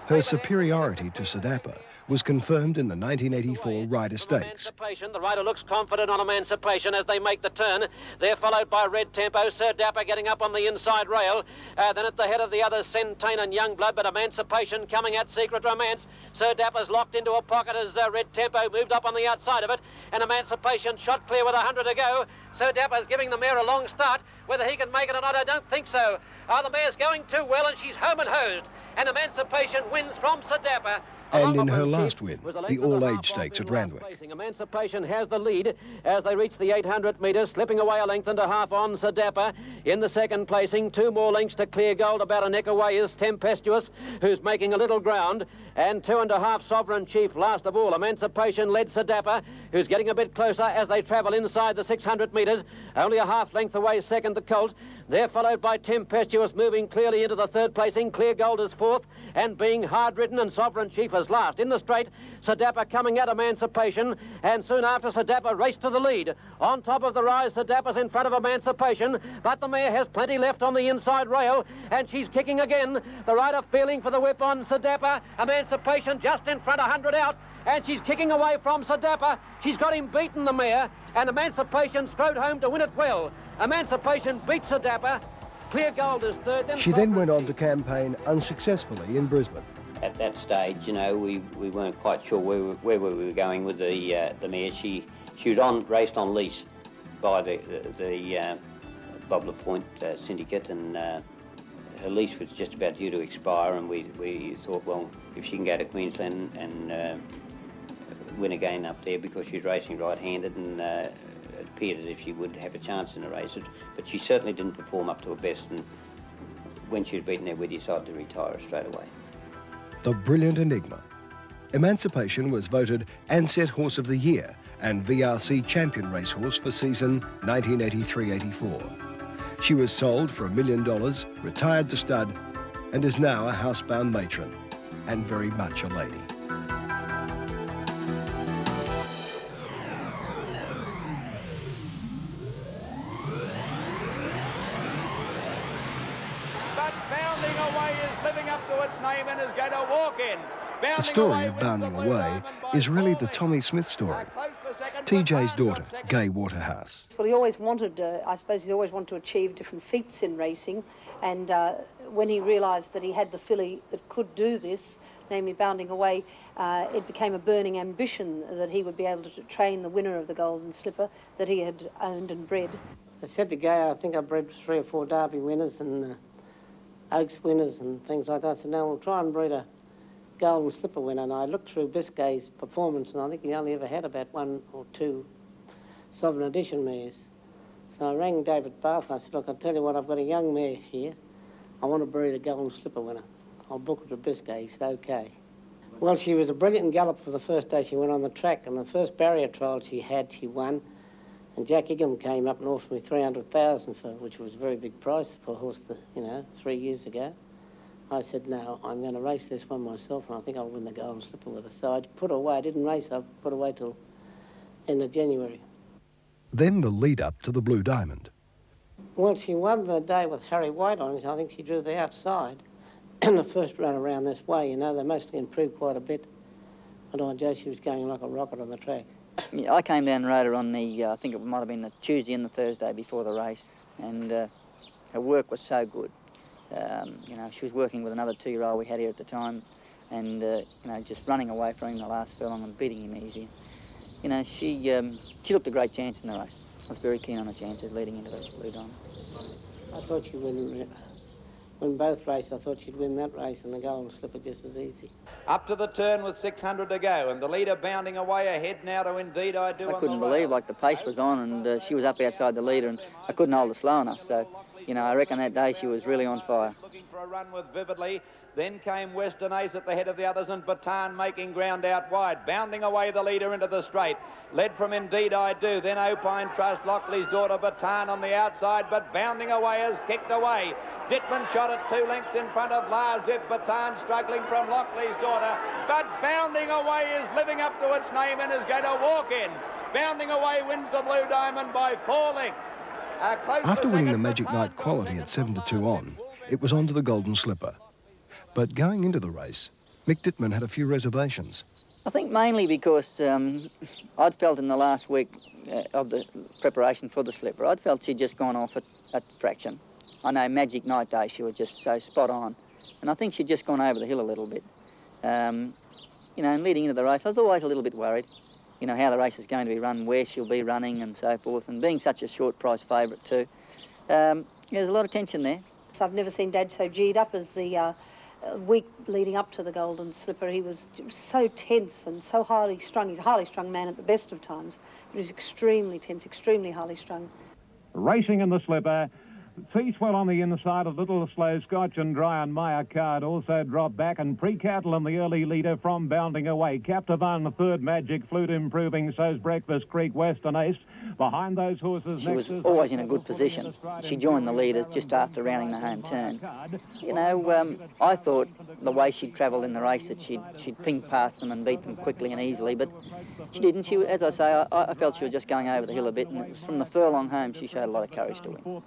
Her superiority to Sedapper was confirmed in the 1984 Rider Stakes. The rider looks confident on Emancipation as they make the turn. They're followed by Red Tempo, Sir Dapper getting up on the inside rail. Then at the head of the others, Centane and Youngblood, but Emancipation coming at Secret Romance. Sir Dapper's locked into a pocket as Red Tempo moved up on the outside of it, and Emancipation shot clear with 100 to go. Sir Dapper's giving the mare a long start. Whether he can make it or not, I don't think so. The mare's going too well, and she's home and hosed. And Emancipation wins from Sir Dapper. And in her last win, the All-Age Stakes at Randwick. Emancipation has the lead as they reach the 800 metres, slipping away a length and a half on Sir Dapper. In the second placing, 2 more lengths to Clear Gold. About a neck away is Tempestuous, who's making a little ground. And 2.5 Sovereign Chief last of all. Emancipation led Sir Dapper, who's getting a bit closer as they travel inside the 600 metres. Only a half length away, second the Colt. They're followed by Tempestuous, moving clearly into the third placing. Clear Gold is fourth, and being hard-ridden, and Sovereign Chief is last. In the straight, Sir Dapper coming at Emancipation, and soon after Sir Dapper raced to the lead. On top of the rise, Sir Dapper's in front of Emancipation, but the mare has plenty left on the inside rail, and she's kicking again. The rider feeling for the whip on Sir Dapper. Emancipation just in front, 100 out, and she's kicking away from Sir Dapper. She's got him beaten, the mare, and Emancipation strode home to win it well. Emancipation beats Sir Dapper. Clear Gold is third. She then went on to campaign unsuccessfully in Brisbane. At that stage, you know, we weren't quite sure where we were going with the mare. She was raced on lease by the Bob LaPointe syndicate, and her lease was just about due to expire, and we thought, well, if she can go to Queensland and win again up there, because she's racing right-handed, and it appeared as if she would have a chance in the races, but she certainly didn't perform up to her best, and when she was beaten there, we decided to retire her straight away. The brilliant enigma. Emancipation was voted Ansett Horse of the Year and VRC Champion Racehorse for season 1983-84. She was sold for $1 million, retired to stud, and is now a housebound matron, and very much a lady. The story of Bounding Away is really the Tommy Smith story. TJ's daughter, Gay Waterhouse. Well, he always wanted, I suppose he always wanted to achieve different feats in racing, and when he realised that he had the filly that could do this, namely Bounding Away, it became a burning ambition that he would be able to train the winner of the Golden Slipper that he had owned and bred. I said to Gay, I think I bred 3 or 4 Derby winners and Oaks winners and things like that. I said, now we'll try and breed a Golden Slipper winner. And I looked through Biscay's performance, and I think he only ever had about 1 or 2 Sovereign Edition mares. So I rang David Bath. I said, look, I'll tell you what, I've got a young mare here. I want to breed a Golden Slipper winner. I'll book her to Biscay. He said, OK. Well, she was a brilliant gallop for the first day she went on the track, and the first barrier trial she won. And Jack Higham came up and offered me $300,000 for, which was a very big price for a horse, 3 years ago. I said, no, I'm going to race this one myself, and I think I'll win the Golden Slipper with her. So I put her away. I didn't race, I put her away till end of January. Then the lead up to the Blue Diamond. Well, she won the day with Harry White on it. I think she drew the outside in the first run around this way. You know, they mostly improved quite a bit. But on Joe, she was going like a rocket on the track. Yeah, I came down and rode her on the, I think it might have been the Tuesday and the Thursday before the race, and her work was so good. You know, she was working with another 2-year-old we had here at the time, and, you know, just running away from him the last furlong and beating him easy. You know, she looked a great chance in the race. I was very keen on the chances leading into the Blue Diamond. I thought she'd win both races. I thought she'd win that race and the Golden Slipper just as easy. Up to the turn with 600 to go, and the leader Bounding Away ahead now to Indeed I Do. I couldn't believe, like, the pace was on, and she was up outside the leader, and I couldn't hold her slow enough. So, you know, I reckon that day she was really on fire. Looking for a run with Vividly. Then came Western Ace at the head of the others, and Bataan making ground out wide. Bounding Away the leader into the straight. Led from Indeed I Do. Then Opine Trust, Lockley's daughter, Bataan on the outside, but Bounding Away has kicked away. Dittman shot at 2 lengths in front of Lars If. Bataan struggling from Lockley's daughter, but Bounding Away is living up to its name and is going to walk in. Bounding Away wins the Blue Diamond by 4 lengths. After winning the Magic Night Quality at 7-2 on, it was on to the Golden Slipper. But going into the race, Mick Dittman had a few reservations. I think mainly because I'd felt in the last week of the preparation for the slipper, I'd felt she'd just gone off at fraction. I know Magic Night Day, she was just so spot on. And I think she'd just gone over the hill a little bit. You know, and leading into the race, I was always a little bit worried, you know, how the race is going to be run, where she'll be running and so forth. And being such a short price favourite too, there's a lot of tension there. I've never seen Dad so G'd up as the week leading up to the Golden Slipper. He was so tense and so highly strung. He's a highly strung man at the best of times, but he was extremely tense, extremely highly strung. Racing in the slipper. Seaswell on the inside, a little slow Scotch and Dry and Maya Card also dropped back, and Pre-Cattle in the early leader from Bounding Away. Captive on the third, Magic Flute improving, so's Breakfast Creek, Western East. Behind those horses, she was always in a good position. She joined the leaders just after rounding the home turn. You know, I thought the way she'd travelled in the race that she'd ping past them and beat them quickly and easily, but she didn't. She, as I say, I felt she was just going over the hill a bit, and it was from the furlong home she showed a lot of courage to win.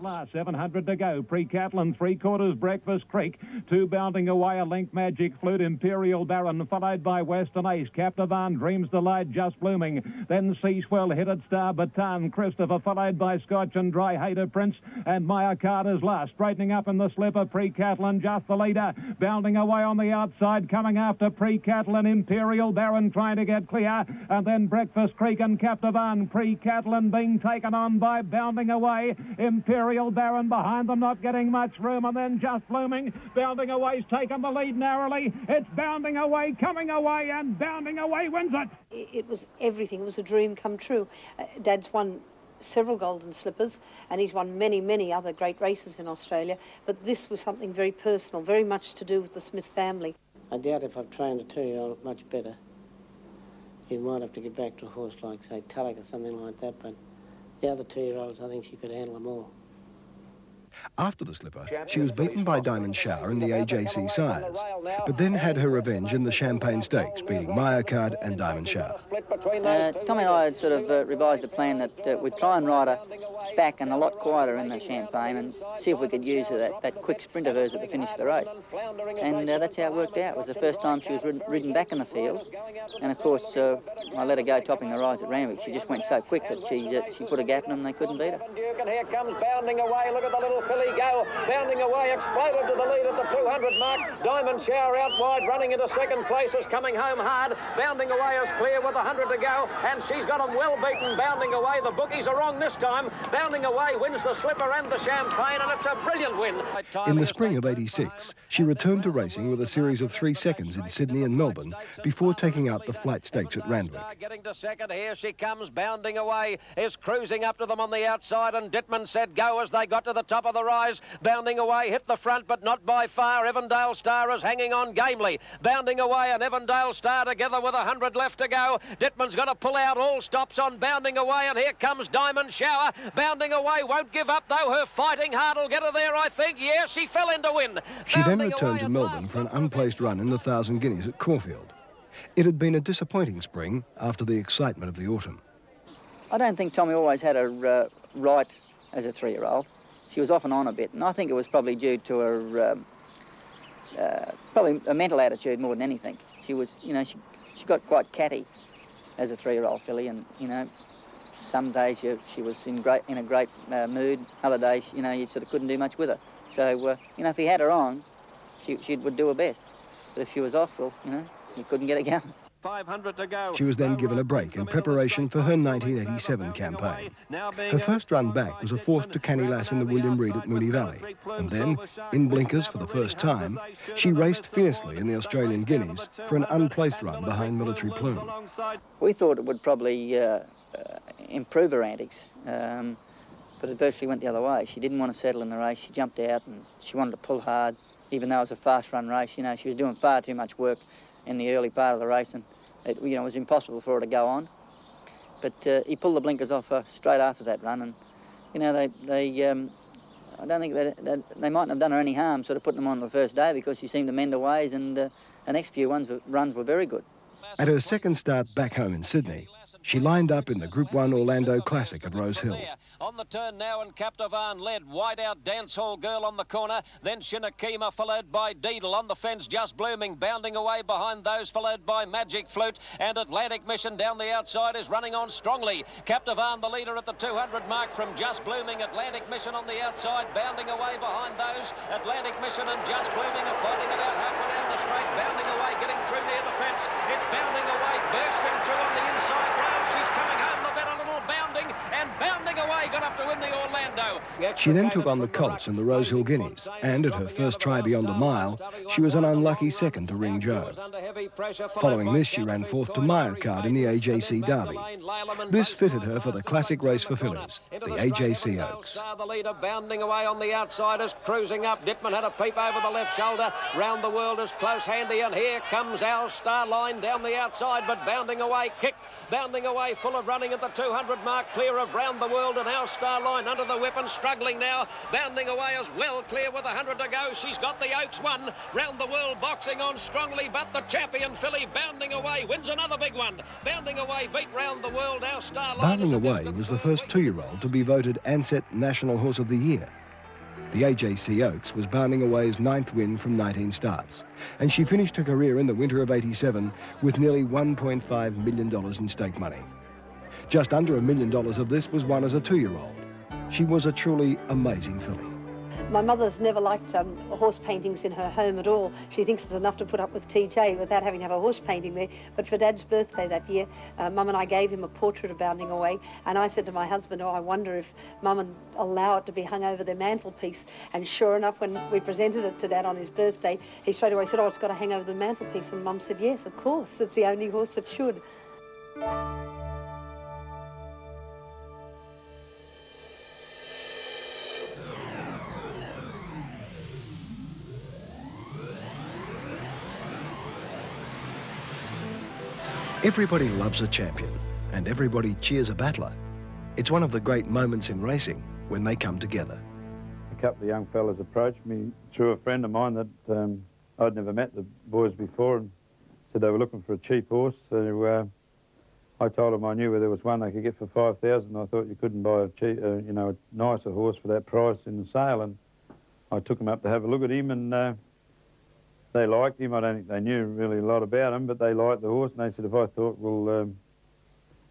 700 to go. Pre-Cattle and 3/4 Breakfast Creek. 2 Bounding Away, a link Magic Flute, Imperial Baron, followed by Western Ace. Captive on Dreams Delight, Just Blooming. Then Seaswell, Headed Star, Baton, Christopher, followed by Scotch and Dry, Hater Prince, and Maya Carter's last. Straightening up in the slipper, Pre-Cattle and Just the leader. Bounding Away on the outside, coming after Pre-Cattle and Imperial Baron trying to get clear. And then Breakfast Creek and Captive on. Pre-Cattle and being taken on by Bounding Away. Imperial Baron behind them, not getting much room, and then Just Blooming. Bounding Away's taken the lead narrowly. It's Bounding Away coming away, and Bounding Away wins it. It was everything. It was a dream come true. Dad's won several Golden Slippers, and he's won many, many other great races in Australia, but this was something very personal, very much to do with the Smith family. I doubt if I've trained a 2-year-old much better, he might have to get back to a horse like, say, Tulloch or something like that, but the other 2-year-olds, I think she could handle them all. After the slipper, she was beaten by Diamond Shower in the AJC sires, but then had her revenge in the Champagne Stakes, beating Maya Card and Diamond Shower. Tommy and I had sort of revised a plan that we'd try and ride her back and a lot quieter in the Champagne and see if we could use her, that quick sprint of hers at the finish of the race. And that's how it worked out. It was the first time she was ridden back in the field. And of course, I let her go topping the rise at Randwick. She just went so quick that she put a gap in them and they couldn't beat her. And here comes Bounding Away. Look at the little filly go. Bounding Away exploded to the lead at the 200 mark. Diamond Shower out wide, running into second place, is coming home hard. Bounding Away is clear with 100 to go, and she's got them well beaten. Bounding Away, the bookies are wrong this time. Bounding Away wins the slipper and the Champagne, and it's a brilliant win. In the spring of '86, she returned to racing with a series of 3 seconds in Sydney and Melbourne before taking out the Flight Stakes at Randwick. Getting to second, here she comes. Bounding Away is cruising up to them on the outside, and Dittman said go as they got to the top of the rise. Bounding Away hit the front, but not by far. Evandale Star is hanging on gamely. Bounding Away and Evandale Star together with 100 left to go. Dittman's got to pull out all stops on Bounding Away, and here comes Diamond Shower. Bounding Away won't give up, though. Her fighting heart will get her there, I think. Yeah, she fell in to win. She then returned to Melbourne for an unplaced run in the 1,000 Guineas at Caulfield. It had been a disappointing spring after the excitement of the autumn. I don't think Tommy always had her right as a 3-year-old. She was off and on a bit, and I think it was probably due to her probably a mental attitude more than anything. She was, you know, she got quite catty as a 3-year-old filly, and you know, some days she was in a great mood. Other days, you know, you sort of couldn't do much with her. So you know, if he had her on, she would do her best. But if she was off, well, you know, you couldn't get her going. 500 to go. She was then given a break in preparation for her 1987 campaign. Her first run back was a 4th to Canny Lass in the William Reid at Moonee Valley. And then, in blinkers for the first time, she raced fiercely in the Australian Guineas for an unplaced run behind Military Plume. We thought it would probably improve her antics, but it virtually went the other way. She didn't want to settle in the race. She jumped out and she wanted to pull hard, even though it was a fast run race. You know, she was doing far too much work in the early part of the race, and it, you know, was impossible for her to go on. But he pulled the blinkers off her straight after that run, and you know, I don't think they mightn't have done her any harm, sort of putting them on the first day, because she seemed to mend her ways, and the next few runs were very good. At her second start back home in Sydney, She lined up in the Group 1 Orlando Classic at Rose Hill. On the turn now, and Captivan led wide out Dancehall Girl on the corner, then Shinakima followed by Deedle on the fence, Just Blooming bounding away behind those, followed by Magic Flute, and Atlantic Mission down the outside is running on strongly. Captivan the leader at the 200 mark from Just Blooming, Atlantic Mission on the outside bounding away behind those. Atlantic Mission and Just Blooming are fighting it out halfway down the straight, bounding away, getting through near the fence. It's bounding away, bursting through on the inside rail. She's coming home the bet, a little bounding, and bounding away, got up to win the Orlando. She then took on the Colts in the Rose Hill Guineas, and at her first try beyond a mile, she was an unlucky second to Ring Joe. Following this, she ran fourth to Meyercard in the AJC Derby. This fitted her for the classic race for fillies, the AJC Oaks. The leader bounding away on the outsiders, cruising up. Dittman had a peep over the left shoulder. Round the World is close handy, and here comes our Starline down the outside, but bounding away, kicked, bounding away, full of running at the 200 mark, clear of Round the World, and our Starline under the whip and struggling now, bounding away as well, clear with 100 to go. She's got the Oaks won. Round the World boxing on strongly, but the champion filly bounding away wins another big one. Bounding away beat Round the World. Our Starline. Bounding Away was the first 2-year-old to be voted Ansett National Horse of the Year. The AJC Oaks was Bounding Away's 9th win from 19 starts, and she finished her career in the winter of '87 with nearly $1.5 million in stake money. Just under $1 million of this was won as a 2-year-old. She was a truly amazing filly. My mother's never liked horse paintings in her home at all. She thinks it's enough to put up with TJ without having to have a horse painting there. But for Dad's birthday that year, Mum and I gave him a portrait of Bounding Away, and I said to my husband, oh, I wonder if Mum would allow it to be hung over their mantelpiece. And sure enough, when we presented it to Dad on his birthday, he straight away said, oh, it's got to hang over the mantelpiece. And Mum said, yes, of course, it's the only horse that should. Everybody loves a champion, and everybody cheers a battler. It's one of the great moments in racing when they come together. A couple of young fellas approached me through a friend of mine that I'd never met the boys before, and said they were looking for a cheap horse. So I told them I knew where there was one they could get for $5,000. I thought you couldn't buy a cheap, a nicer horse for that price in the sale, and I took them up to have a look at him, and they liked him. I don't think they knew really a lot about him, but they liked the horse, and they said if I thought, well,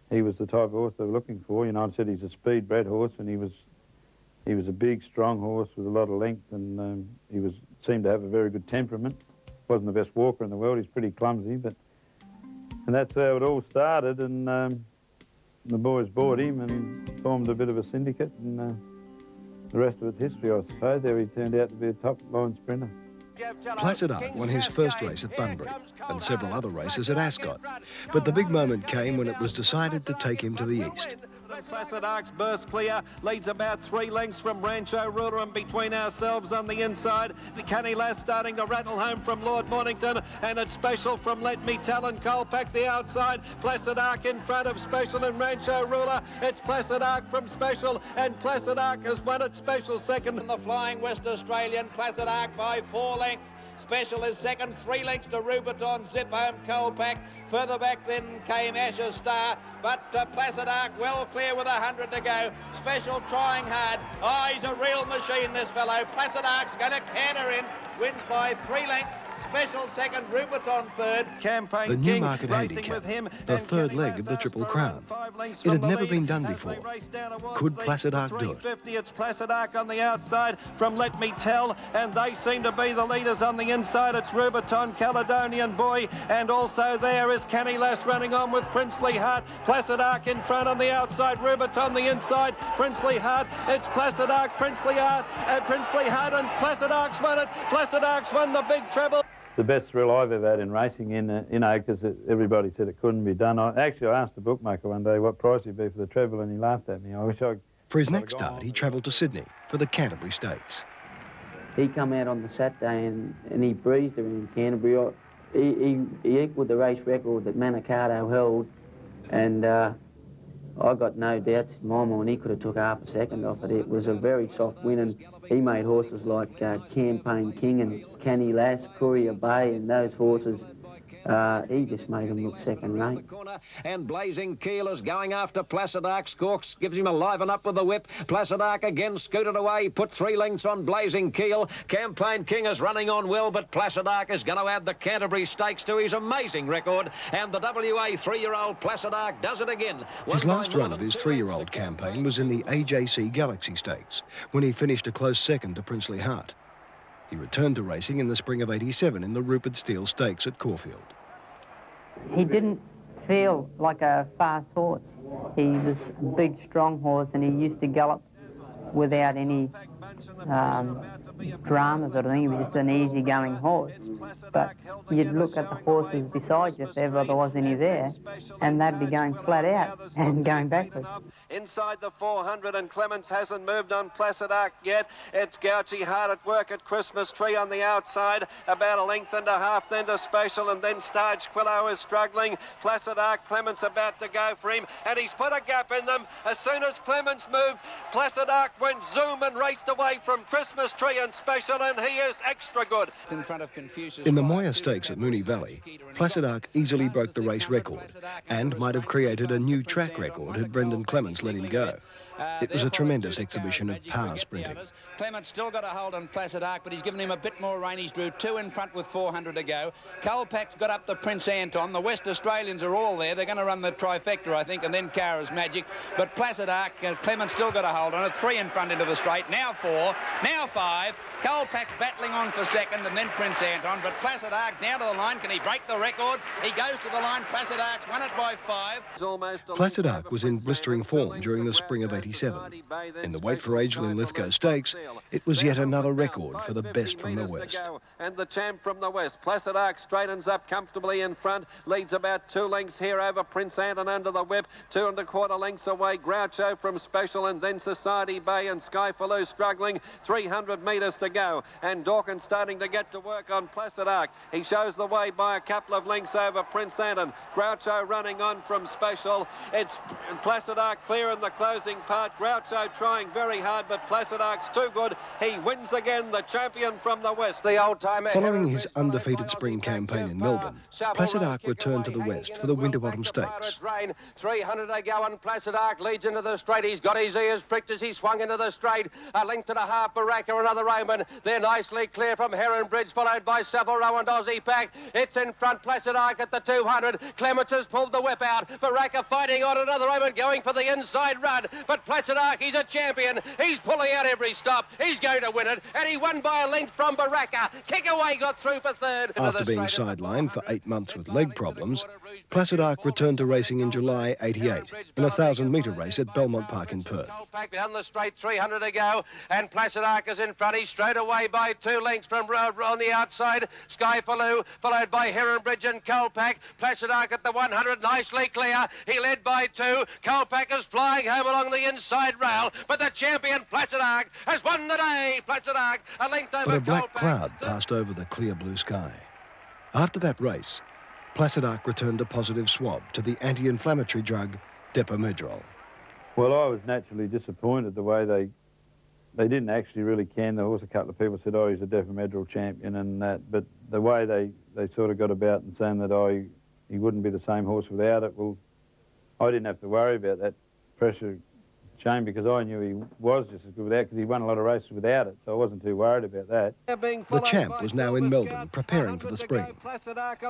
he was the type of horse they were looking for. You know, I said he's a speed-bred horse, and he was a big, strong horse with a lot of length, and he seemed to have a very good temperament. Wasn't the best walker in the world. He's pretty clumsy, and that's how it all started. And the boys bought him and formed a bit of a syndicate, and the rest of it's history, I suppose. There he turned out to be a top-line sprinter. Placid Ark won his first race at Bunbury and several other races at Ascot. But the big moment came when it was decided to take him to the east. Placid Ark's burst clear, leads about 3 lengths from Rancho Ruler, and between ourselves on the inside, the Canny Lass starting to rattle home from Lord Mornington, and it's Special from Let Me Tell and Colpack the outside. Placid Ark in front of Special and Rancho Ruler. It's Placid Ark from Special, and Placid Ark has won it. Special second. In the flying West Australian, Placid Ark by 4 lengths. Special is second, 3 lengths to Rubiton, Zip Home, Colpack. Further back then came Ashes Star, but Placid Ark well clear with 100 to go. Special trying hard. Oh, he's a real machine, this fellow. Placid Ark's going to canter in, wins by 3 lengths. Special second, Rubiton third. Campaign the Newmarket Handicap, the third leg of the Triple Crown. It had never been done before. Could Placid Ark do it? It's Placid Ark on the outside from Let Me Tell, and they seem to be the leaders on the inside. It's Rubiton, Caledonian Boy, and also there is Canny Lass running on with Princely Heart. Placid Ark in front on the outside, Rubiton the inside, Princely Heart. It's Placid Ark, Princely Heart, and Placid Ark's won it. Placid Ark's won the big treble. The best thrill I've ever had in racing, because everybody said it couldn't be done. I asked the bookmaker one day what price he'd be for the treble, and he laughed at me. For his next start, he travelled to Sydney for the Canterbury Stakes. He come out on the Saturday and he breezed her in Canterbury. He equalled the race record that Manicato held, and I got no doubts in my mind he could have took half a second off it. It was a very soft win, and he made horses like Campaign King and Canny Lass, Courier Bay, and those horses He just made him look second rate. And Blazing Keel is going after Placid Ark. Squawks gives him a liven up with the whip. Placid Ark again scooted away, put 3 lengths on Blazing Keel. Campaign King is running on well, but Placid Ark is going to add the Canterbury Stakes to his amazing record. And the WA 3-year-old Placid Ark does it again. His last run of his 3-year-old campaign was in the AJC Galaxy Stakes, when he finished a close second to Princely Heart. He returned to racing in the spring of '87 in the Rupert Steele Stakes at Caulfield. He didn't feel like a fast horse. He was a big, strong horse, and he used to gallop without any drama sort of thing. He was just an easy-going horse. But you'd look at the horses beside you if ever there was any there, and they'd be going flat out and going backwards. Inside the 400, and Clements hasn't moved on Placid Ark yet. It's Gouchy hard at work at Christmas Tree on the outside, about 1.5 lengths then to Special, and then Starge Quillo is struggling. Placid Ark, Clements about to go for him, and he's put a gap in them. As soon as Clements moved, Placid Ark went zoom and raced away from Christmas Tree and Special, and he is extra good. In front of Confucius. In the Moya Stakes at Moonee Valley, Placid Ark easily broke the race record and might have created a new track record had Brendan Clements let him go. It was a tremendous exhibition of power sprinting. Clements still got a hold on Placid Ark, but he's given him a bit more rain. He's drew 2 in front with 400 to go. Colpack's got up to Prince Anton. The West Australians are all there. They're going to run the trifecta, I think, and then Cara's Magic. But Placid Ark, Clements still got a hold on it. 3 in front into the straight. Now 4, now 5. Colpack's battling on for second, and then Prince Anton. But Placid Ark down to the line. Can he break the record? He goes to the line. Placid Ark's won it by 5. Placid Ark was in blistering form during the spring of '87. In the Wait for Age Linlithgow Stakes, it was yet another record for the best from the West. And the champ from the West, Placid Ark, straightens up comfortably in front, leads about 2 lengths here over Prince Anton under the whip, 2 1/4 lengths away, Groucho from Special, and then Society Bay and Skyfaloo struggling, 300 metres to go, and Dawkins starting to get to work on Placid Ark. He shows the way by a couple of lengths over Prince Anton. Groucho running on from Special. It's Placid Ark clear in the closing part. Groucho trying very hard, but Placid Ark's too good. He wins again, the champion from the West. The old-timer. Following his undefeated spring campaign in Melbourne, Placid Ark returned to the West for the Winterbottom Stakes. 300 to go, and Placid Ark leads into the straight. He's got his ears pricked as he swung into the straight. 1.5 lengths, Baraka, another Roman. They're nicely clear from Heron Bridge, followed by Savile Row and Aussie Pack. It's in front, Placid Ark at the 200. Clements has pulled the whip out. Baraka fighting on another Roman, going for the inside run. But Placid Ark, he's a champion. He's pulling out every stop. He's going to win it, and he won by a length from Baraka. Kick away, got through for third. After being sidelined for 8 months with leg problems, Placid Ark returned to racing in July '88 in a 1,000-metre race at Belmont Park in Perth. Down the straight, 300 to go, and Placid Ark is in front. He's straight away by 2 lengths from on the outside. Skyfaloo, followed by Heron Bridge and Colpack. Placid Ark at the 100, nicely clear. He led by 2. Colpack is flying home along the inside rail, but the champion Placid Ark has won the day. Placid Ark, a length over. But a black cloud passed over the clear blue sky. After that race, Placid Ark returned a positive swab to the anti-inflammatory drug Depomedrol. Well, I was naturally disappointed the way they didn't actually really can the horse. A couple of people said, oh, he's a Depomedrol champion and that, but the way they sort of got about and saying that he wouldn't be the same horse without it, well, I didn't have to worry about that pressure. Shame, because I knew he was just as good without, because he won a lot of races without it, so I wasn't too worried about that. The champ was now in Melbourne preparing for the spring,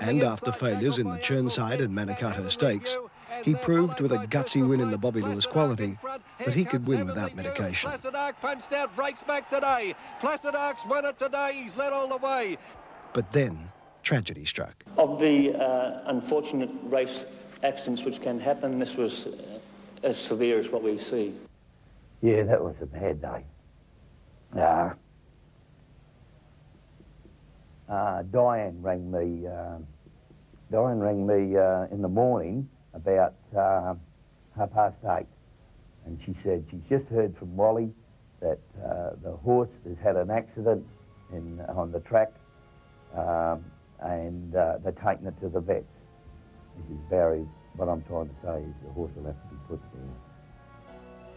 and after failures in the Churnside and Manikato Stakes, he proved with a gutsy win in the Bobby Lewis Quality that he could win without medication. Placid Ark punched out, breaks back today. Placid Ark's won it today, he's led all the way. But then tragedy struck. Of the unfortunate race accidents which can happen, this was as severe as what we see. Yeah, that was a bad day. Diane rang me. In the morning about 8:30, and she said she's just heard from Wally that the horse has had an accident on the track, and they're taking it to the vets. This is Barry. What I'm trying to say is the horse will have to be put there.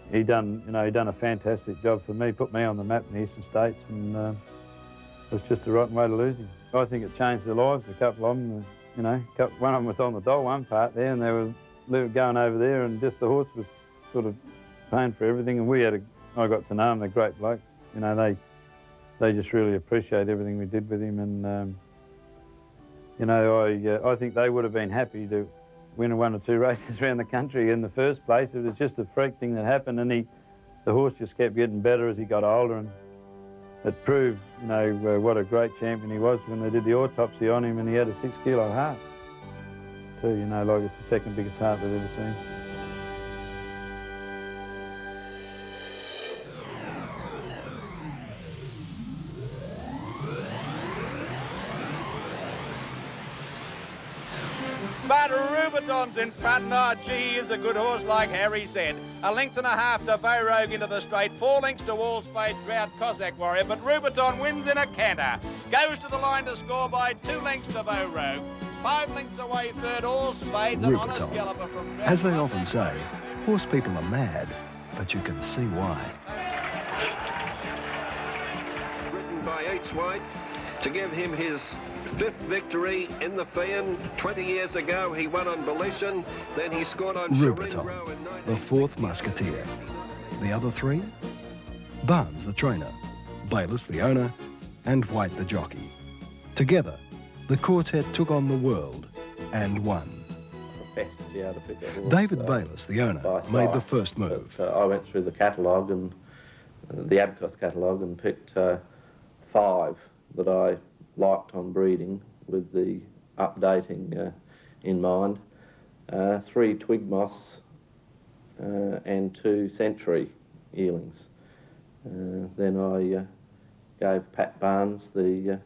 He done a fantastic job for me, put me on the map in the Eastern States, and it was just the rotten way to lose him. I think it changed their lives, a couple of them. you know, one of them was on the doll one part there, and they were going over there, and just the horse was sort of paying for everything, and I got to know them, they're great blokes. You know, they just really appreciate everything we did with him, and you know, I think they would have been happy to win 1 or 2 races around the country in the first place. It was just a freak thing that happened, and the horse just kept getting better as he got older, and it proved, you know, what a great champion he was when they did the autopsy on him, and he had a 6-kilo heart too, you know, like it's the second biggest heart they've ever seen. But Rubiton's in front. Oh, gee, is a good horse, like Harry said. 1.5 lengths to Vogue into the straight. 4 lengths to Allspade Drought Cossack Warrior. But Rubiton wins in a canter. Goes to the line to score by 2 lengths to Vogue. 5 lengths away third, Allspade. An honest galloper from Drought. As they often say, horse people are mad, but you can see why. Written by H. White to give him his 5th victory in the Fern. 20 years ago he won on Volition, then he scored on Rubiton, the 4th musketeer. The other 3? Barnes the trainer, Bayliss the owner, and White the jockey. Together, the quartet took on the world and won. Best to be able to pick a horse, David Bayliss, the owner, made the first move. But, I went through the catalogue, and the Abcos catalogue, and picked 5 that I liked on breeding, with the updating in mind. 3 twig moss and 2 century yearlings. Then I gave Pat Barnes the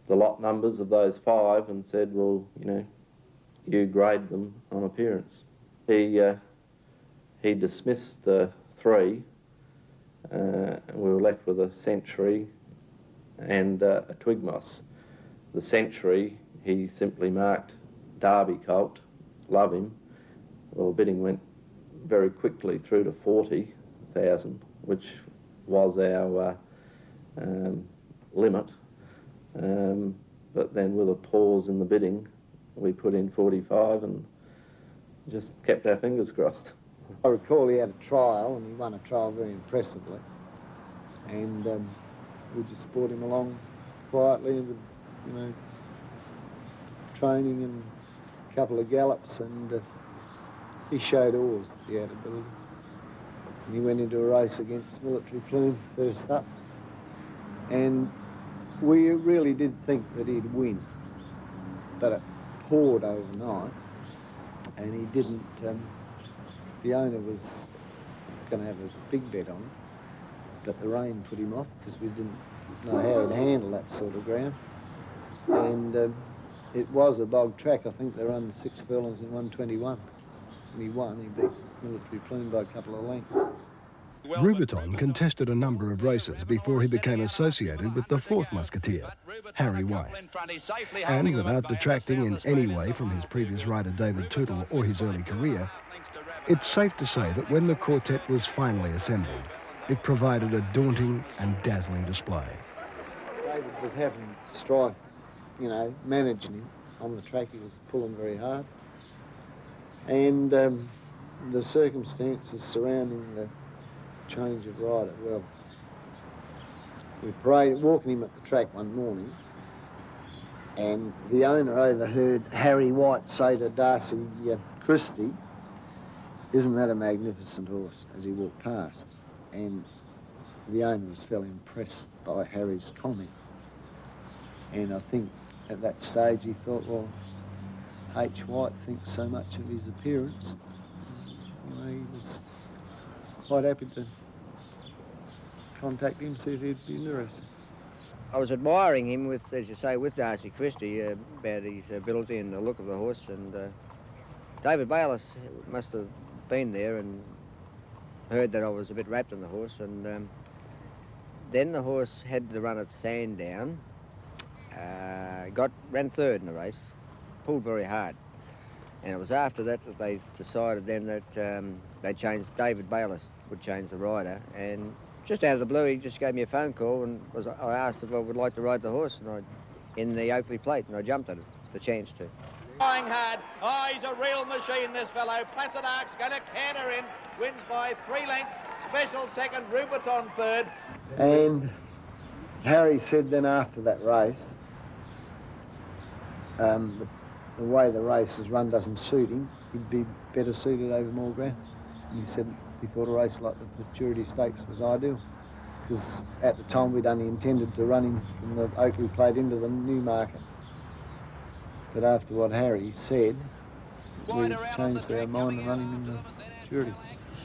lot numbers of those 5 and said, well, you know, you grade them on appearance. He dismissed 3. And we were left with a century and a twig moss. The century, he simply marked Derby colt, love him. Well, bidding went very quickly through to 40,000, which was our limit. But then with a pause in the bidding, we put in 45 and just kept our fingers crossed. I recall he had a trial, and he won a trial very impressively. And we just brought him along quietly with, you know, training and a couple of gallops, and he showed always that he had ability. And he went into a race against Military Plume first up, and we really did think that he'd win, but it poured overnight, and he didn't. The owner was going to have a big bet on it, but the rain put him off because we didn't know how he'd handle that sort of ground. And it was a bog track. I think they run 6 furlongs in 1:21. And he won. He beat Military Plume by a couple of lengths. Rubiton contested a number of races before he became associated with the 4th musketeer, Harry White. And without detracting in any way from his previous rider David Tootle or his early career, it's safe to say that when the quartet was finally assembled, it provided a daunting and dazzling display. David was having strife, you know, managing him on the track. He was pulling very hard. And the circumstances surrounding the change of rider, well, we prayed, walking him at the track one morning, and the owner overheard Harry White say to Darcy Christie, "Isn't that a magnificent horse?" as he walked past. And the owner was fairly impressed by Harry's comment. And I think at that stage he thought, well, H. White thinks so much of his appearance. You know, he was quite happy to contact him, see if he'd be interested. I was admiring him with, as you say, with Darcy Christie about his ability and the look of the horse, and David Bayliss must have been there and heard that I was a bit wrapped on the horse, and then the horse had to run at Sandown, ran 3rd in the race, pulled very hard, and it was after that that they decided then that they changed, David Bayliss would change the rider, and just out of the blue he just gave me a phone call, and I asked if I would like to ride the horse, and in the Oakley Plate, and I jumped at it, the chance to. Trying hard. Oh, he's a real machine, this fellow. Placid Ark's going to canter in. Wins by 3 lengths. Special second, Rubiton third. And Harry said then after that race, the way the race is run doesn't suit him. He'd be better suited over more ground. And he said he thought a race like the Futurity Stakes was ideal, because at the time we'd only intended to run him from the Oakley Plate into the Newmarket. But after what Harry said, we changed our mind and run him in the Futurity.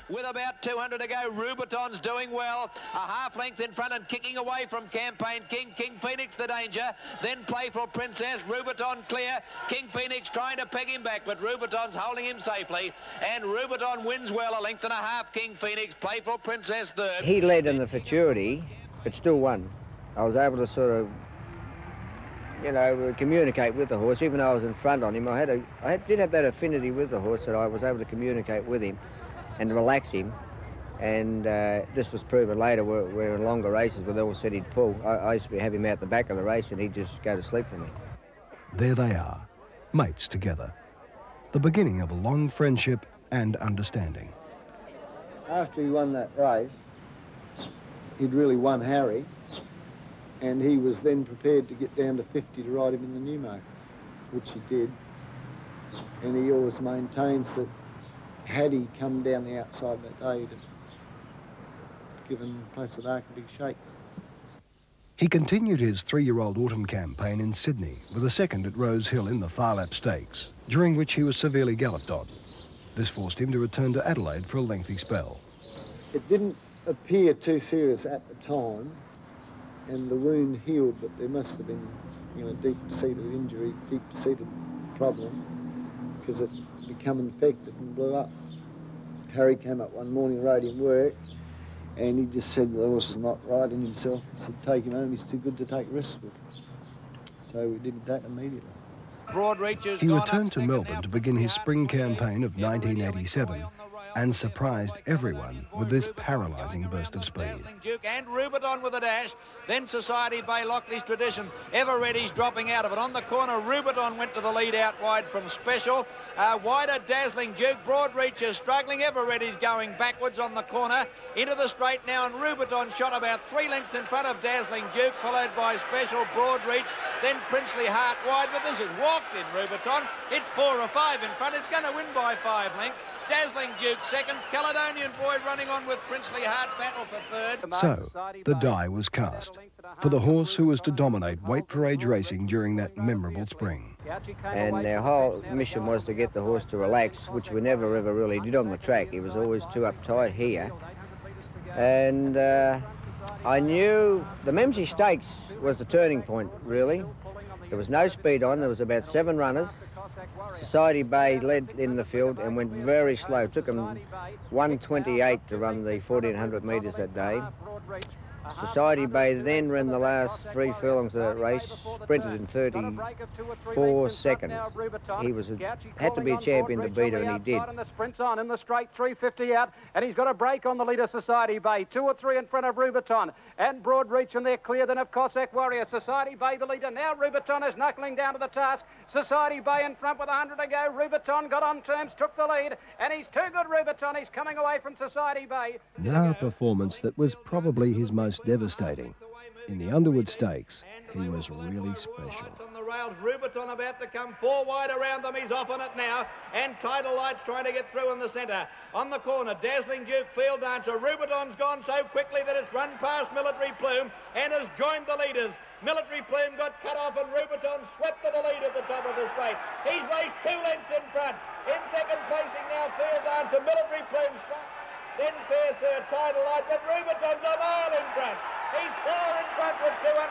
With about 200 to go, Rubiton's doing well. A half length in front and kicking away from Campaign King. King Phoenix the danger. Then Playful Princess. Rubiton clear. King Phoenix trying to peg him back, but Rubiton's holding him safely. And Rubiton wins well. A length and a half. King Phoenix. Playful Princess third. He led in the Futurity, but still won. I was able to sort of, you know, communicate with the horse. Even though I was in front on him, I did have that affinity with the horse that I was able to communicate with him and relax him, and this was proven later where in longer races where they all said he'd pull. I used to have him out the back of the race and he'd just go to sleep for me. There they are, mates together. The beginning of a long friendship and understanding. After he won that race, he'd really won Harry, and he was then prepared to get down to 50 to ride him in the Newmarket, which he did. And he always maintains that had he come down the outside that day, he'd have given Placid Ark a big shake. He continued his 3-year-old autumn campaign in Sydney with a second at Rose Hill in the Farlap Stakes, during which he was severely galloped on. This forced him to return to Adelaide for a lengthy spell. It didn't appear too serious at the time, and the wound healed, but there must have been, you know, deep-seated injury, deep-seated problem, because it become infected and blew up. Harry came up one morning, rode him work, and he just said the horse is not riding himself. He said, take him home, he's too good to take risks with. So we did that immediately. He returned to Melbourne to begin his spring campaign of 1987 and surprised everyone with this paralysing burst of speed. Duke and Rubiton with a dash. Then Society Bay, Lockley's Tradition. Ever Ready's dropping out of it. On the corner, Rubiton went to the lead out wide from Special. Wider, Dazzling Duke. Broad Reaches struggling. Ever Ready's going backwards on the corner. Into the straight now, and Rubiton shot about 3 lengths in front of Dazzling Duke, followed by Special, Broad Reach. Then Princely Heart wide, but this is walked in Rubiton. It's 4 or 5 in front. It's going to win by 5 lengths. Dazzling Duke second, Caledonian Boy running on with Princely Heart, battle for third. So, the die was cast for the horse who was to dominate weight for age racing during that memorable spring. And our whole mission was to get the horse to relax, which we never ever really did on the track. He was always too uptight here. And I knew the Memsie Stakes was the turning point, really. There was no speed on, there was about 7 runners. Society Bay led in the field and went very slow. Took them 1:28 to run the 1400 metres that day. Society Bay then ran the last 3 furlongs of that race, sprinted in 34 seconds. He had to be a champion to beat her, and he did. And the sprint's on in the straight, 350 out, and he's got a break on the leader, Society Bay. 2 or 3 in front of Rubiton and Broad Reach, and they're clear then of Cossack Warrior. Society Bay the leader. Now Rubiton is knuckling down to the task. Society Bay in front with 100 to go. Rubiton got on terms, took the lead, and he's too good, Rubiton. He's coming away from Society Bay. Now a performance that was probably his most devastating. In the Underwood Stakes, he was really special. On the rails, Rubiton about to come 4 wide around them. He's off on it now, and Tidal Light's trying to get through in the centre. On the corner, Dazzling Duke, Field Dancer. Rubiton's gone so quickly that it's run past Military Plume and has joined the leaders. Military Plume got cut off, and Rubiton swept to the lead at the top of the straight. He's raced 2 lengths in front. In second placing now, Field Dancer. Military Plume struck. Then Fair Sir, Tidal Light, but Rubiton's a mile in front. He's 4 in front with 200.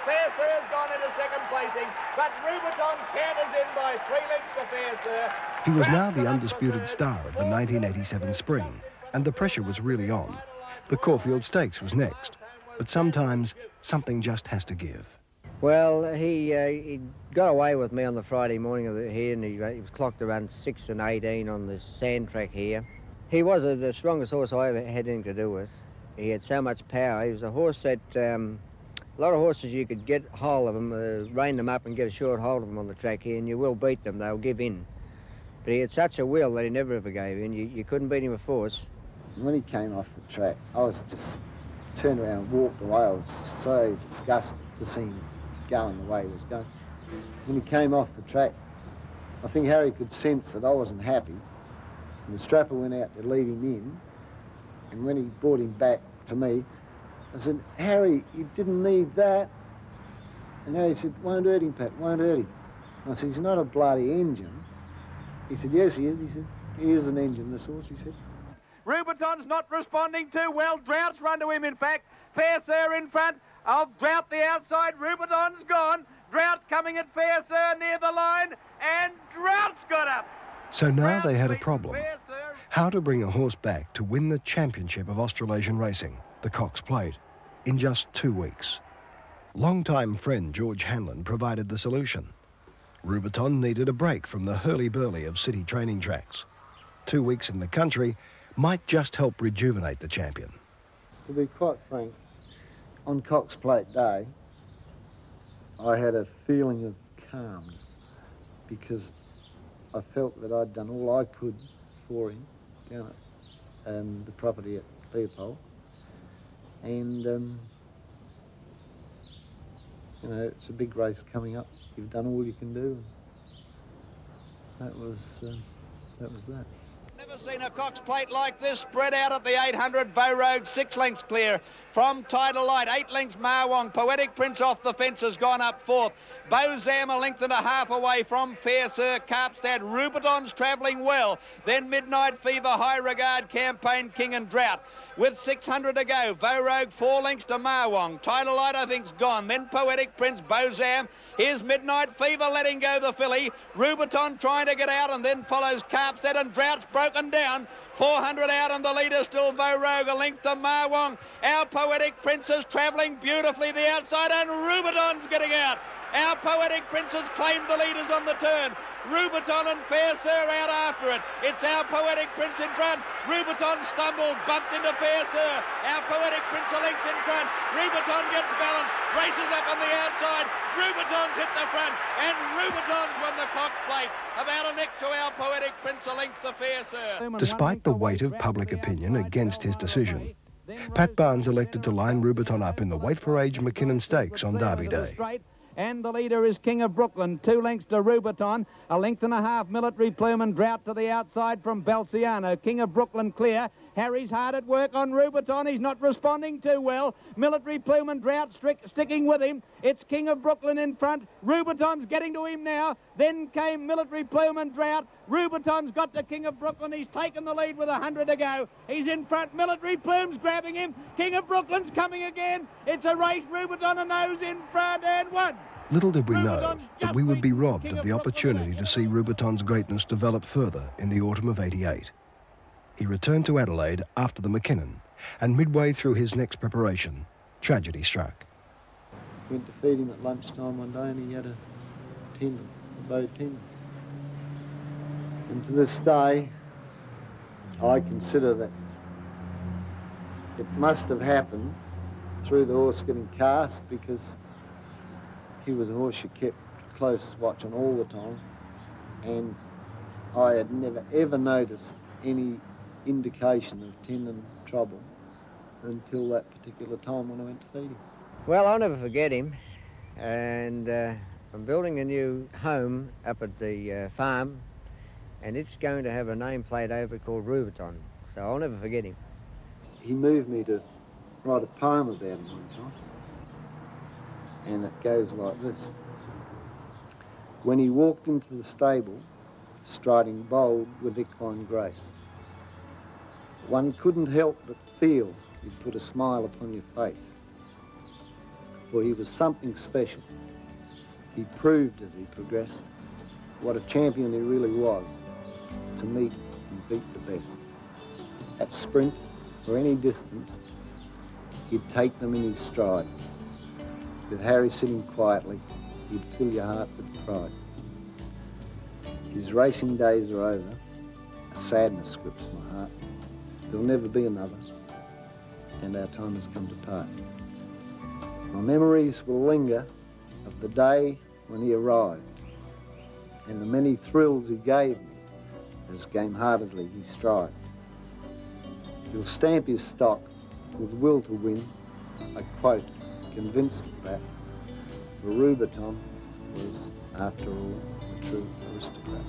Fair Sir's gone into second placing, but Rubiton canters in by 3 lengths to Fair Sir. He was now the undisputed star of the 1987 spring, and the pressure was really on. The Caulfield Stakes was next, but sometimes something just has to give. Well, he got away with me on the Friday morning here, and he was clocked around 6 and 18 on the sand track here. He was the strongest horse I ever had anything to do with. He had so much power. He was a horse that A lot of horses you could get hold of them, rein them up and get a short hold of them on the track here, and you will beat them, they'll give in. But he had such a will that he never ever gave in. You couldn't beat him with force. When he came off the track, I was just turned around and walked away. I was so disgusted to see him going the way he was going. When he came off the track, I think Harry could sense that I wasn't happy, and the strapper went out to lead him in, and when he brought him back to me, I said, Harry, you didn't need that. And Harry said, won't hurt him, Pat, won't hurt him. And I said, he's not a bloody engine. He said, yes, he is. He said, he is an engine, this horse, he said. Rubiton's not responding too well. Drought's run to him, in fact. Fair Sir in front of Drought the outside. Rubiton's gone. Drought coming at Fair Sir near the line, and Drought's got up. So now they had a problem. How to bring a horse back to win the championship of Australasian racing, the Cox Plate, in just 2 weeks. Long-time friend George Hanlon provided the solution. Rubiton needed a break from the hurly-burly of city training tracks. 2 weeks in the country might just help rejuvenate the champion. To be quite frank, on Cox Plate Day, I had a feeling of calmness because I felt that I'd done all I could for him down at the property at Leopold. And, you know, it's a big race coming up. You've done all you can do. That was that. Never seen a Cox Plate like this, spread out at the 800. Bow Rogue 6 lengths clear from Tidal Light. 8 lengths Marwong. Poetic Prince off the fence has gone up 4th. Bozam a length and a half away from Fair Sir Carpstad. Rubiton's travelling well. Then Midnight Fever, High Regard, Campaign King and Drought. With 600 to go, Bow Rogue 4 lengths to Marwong. Tidal Light I think's gone. Then Poetic Prince, Bozam. Here's Midnight Fever letting go the filly. Rubiton trying to get out, and then follows Carpstad, and Drought's broken down. 400 out, and the leader still Bow Rogue, a length to Marwong. Our Poetic Prince is travelling beautifully the outside, and Rubiton's getting out. Our Poetic Prince has claimed the leaders on the turn. Rubiton and Fair Sir out after it. It's Our Poetic Prince in front. Rubiton stumbled, bumped into Fair Sir. Our Poetic Prince a length in front. Rubiton gets balanced, races up on the outside. Rubiton's hit the front, and Rubiton's won the Cox Plate. About a neck to Our Poetic Prince, a length to Fair Sir. Despite the weight of public opinion against his decision, Pat Barnes elected to line Rubiton up in the Weight for Age McKinnon Stakes on Derby Day. And the leader is King of Brooklyn, 2 lengths to Rubiton, a length and a half Military Plume and Drought to the outside from Balciano. King of Brooklyn clear. Harry's hard at work on Rubiton. He's not responding too well. Military Plume and Drought sticking with him. It's King of Brooklyn in front. Rubiton's getting to him now. Then came Military Plume and Drought. Rubiton's got to King of Brooklyn. He's taken the lead with 100 to go. He's in front. Military Plume's grabbing him. King of Brooklyn's coming again. It's a race. Rubiton and those in front, and one. Little did we know that we would be robbed of the opportunity to see Rubiton's greatness develop further in the autumn of '88. He returned to Adelaide after the McKinnon, and midway through his next preparation, tragedy struck. Went to feed him at lunchtime one day, and he had a tendon, a bow tendon. And to this day, I consider that it must have happened through the horse getting cast, because he was a horse you kept close watch on all the time, and I had never ever noticed any indication of tendon trouble until that particular time when I went to feed him. Well, I'll never forget him, and I'm building a new home up at the farm, and it's going to have a nameplate over it called Rubiton, so I'll never forget him. He moved me to write a poem about him one time, and it goes like this. When he walked into the stable, striding bold with equine grace, one couldn't help but feel he'd put a smile upon your face, for he was something special. He proved as he progressed what a champion he really was, to meet and beat the best. At sprint or any distance, he'd take them in his stride. With Harry sitting quietly, he'd fill your heart with pride. His racing days are over. A sadness grips my heart. There'll never be another, and our time has come to part. My memories will linger of the day when he arrived and the many thrills he gave me as game-heartedly he strived. He'll stamp his stock with will to win, I quote, convinced of that. The Rubiton was, after all, a true aristocrat.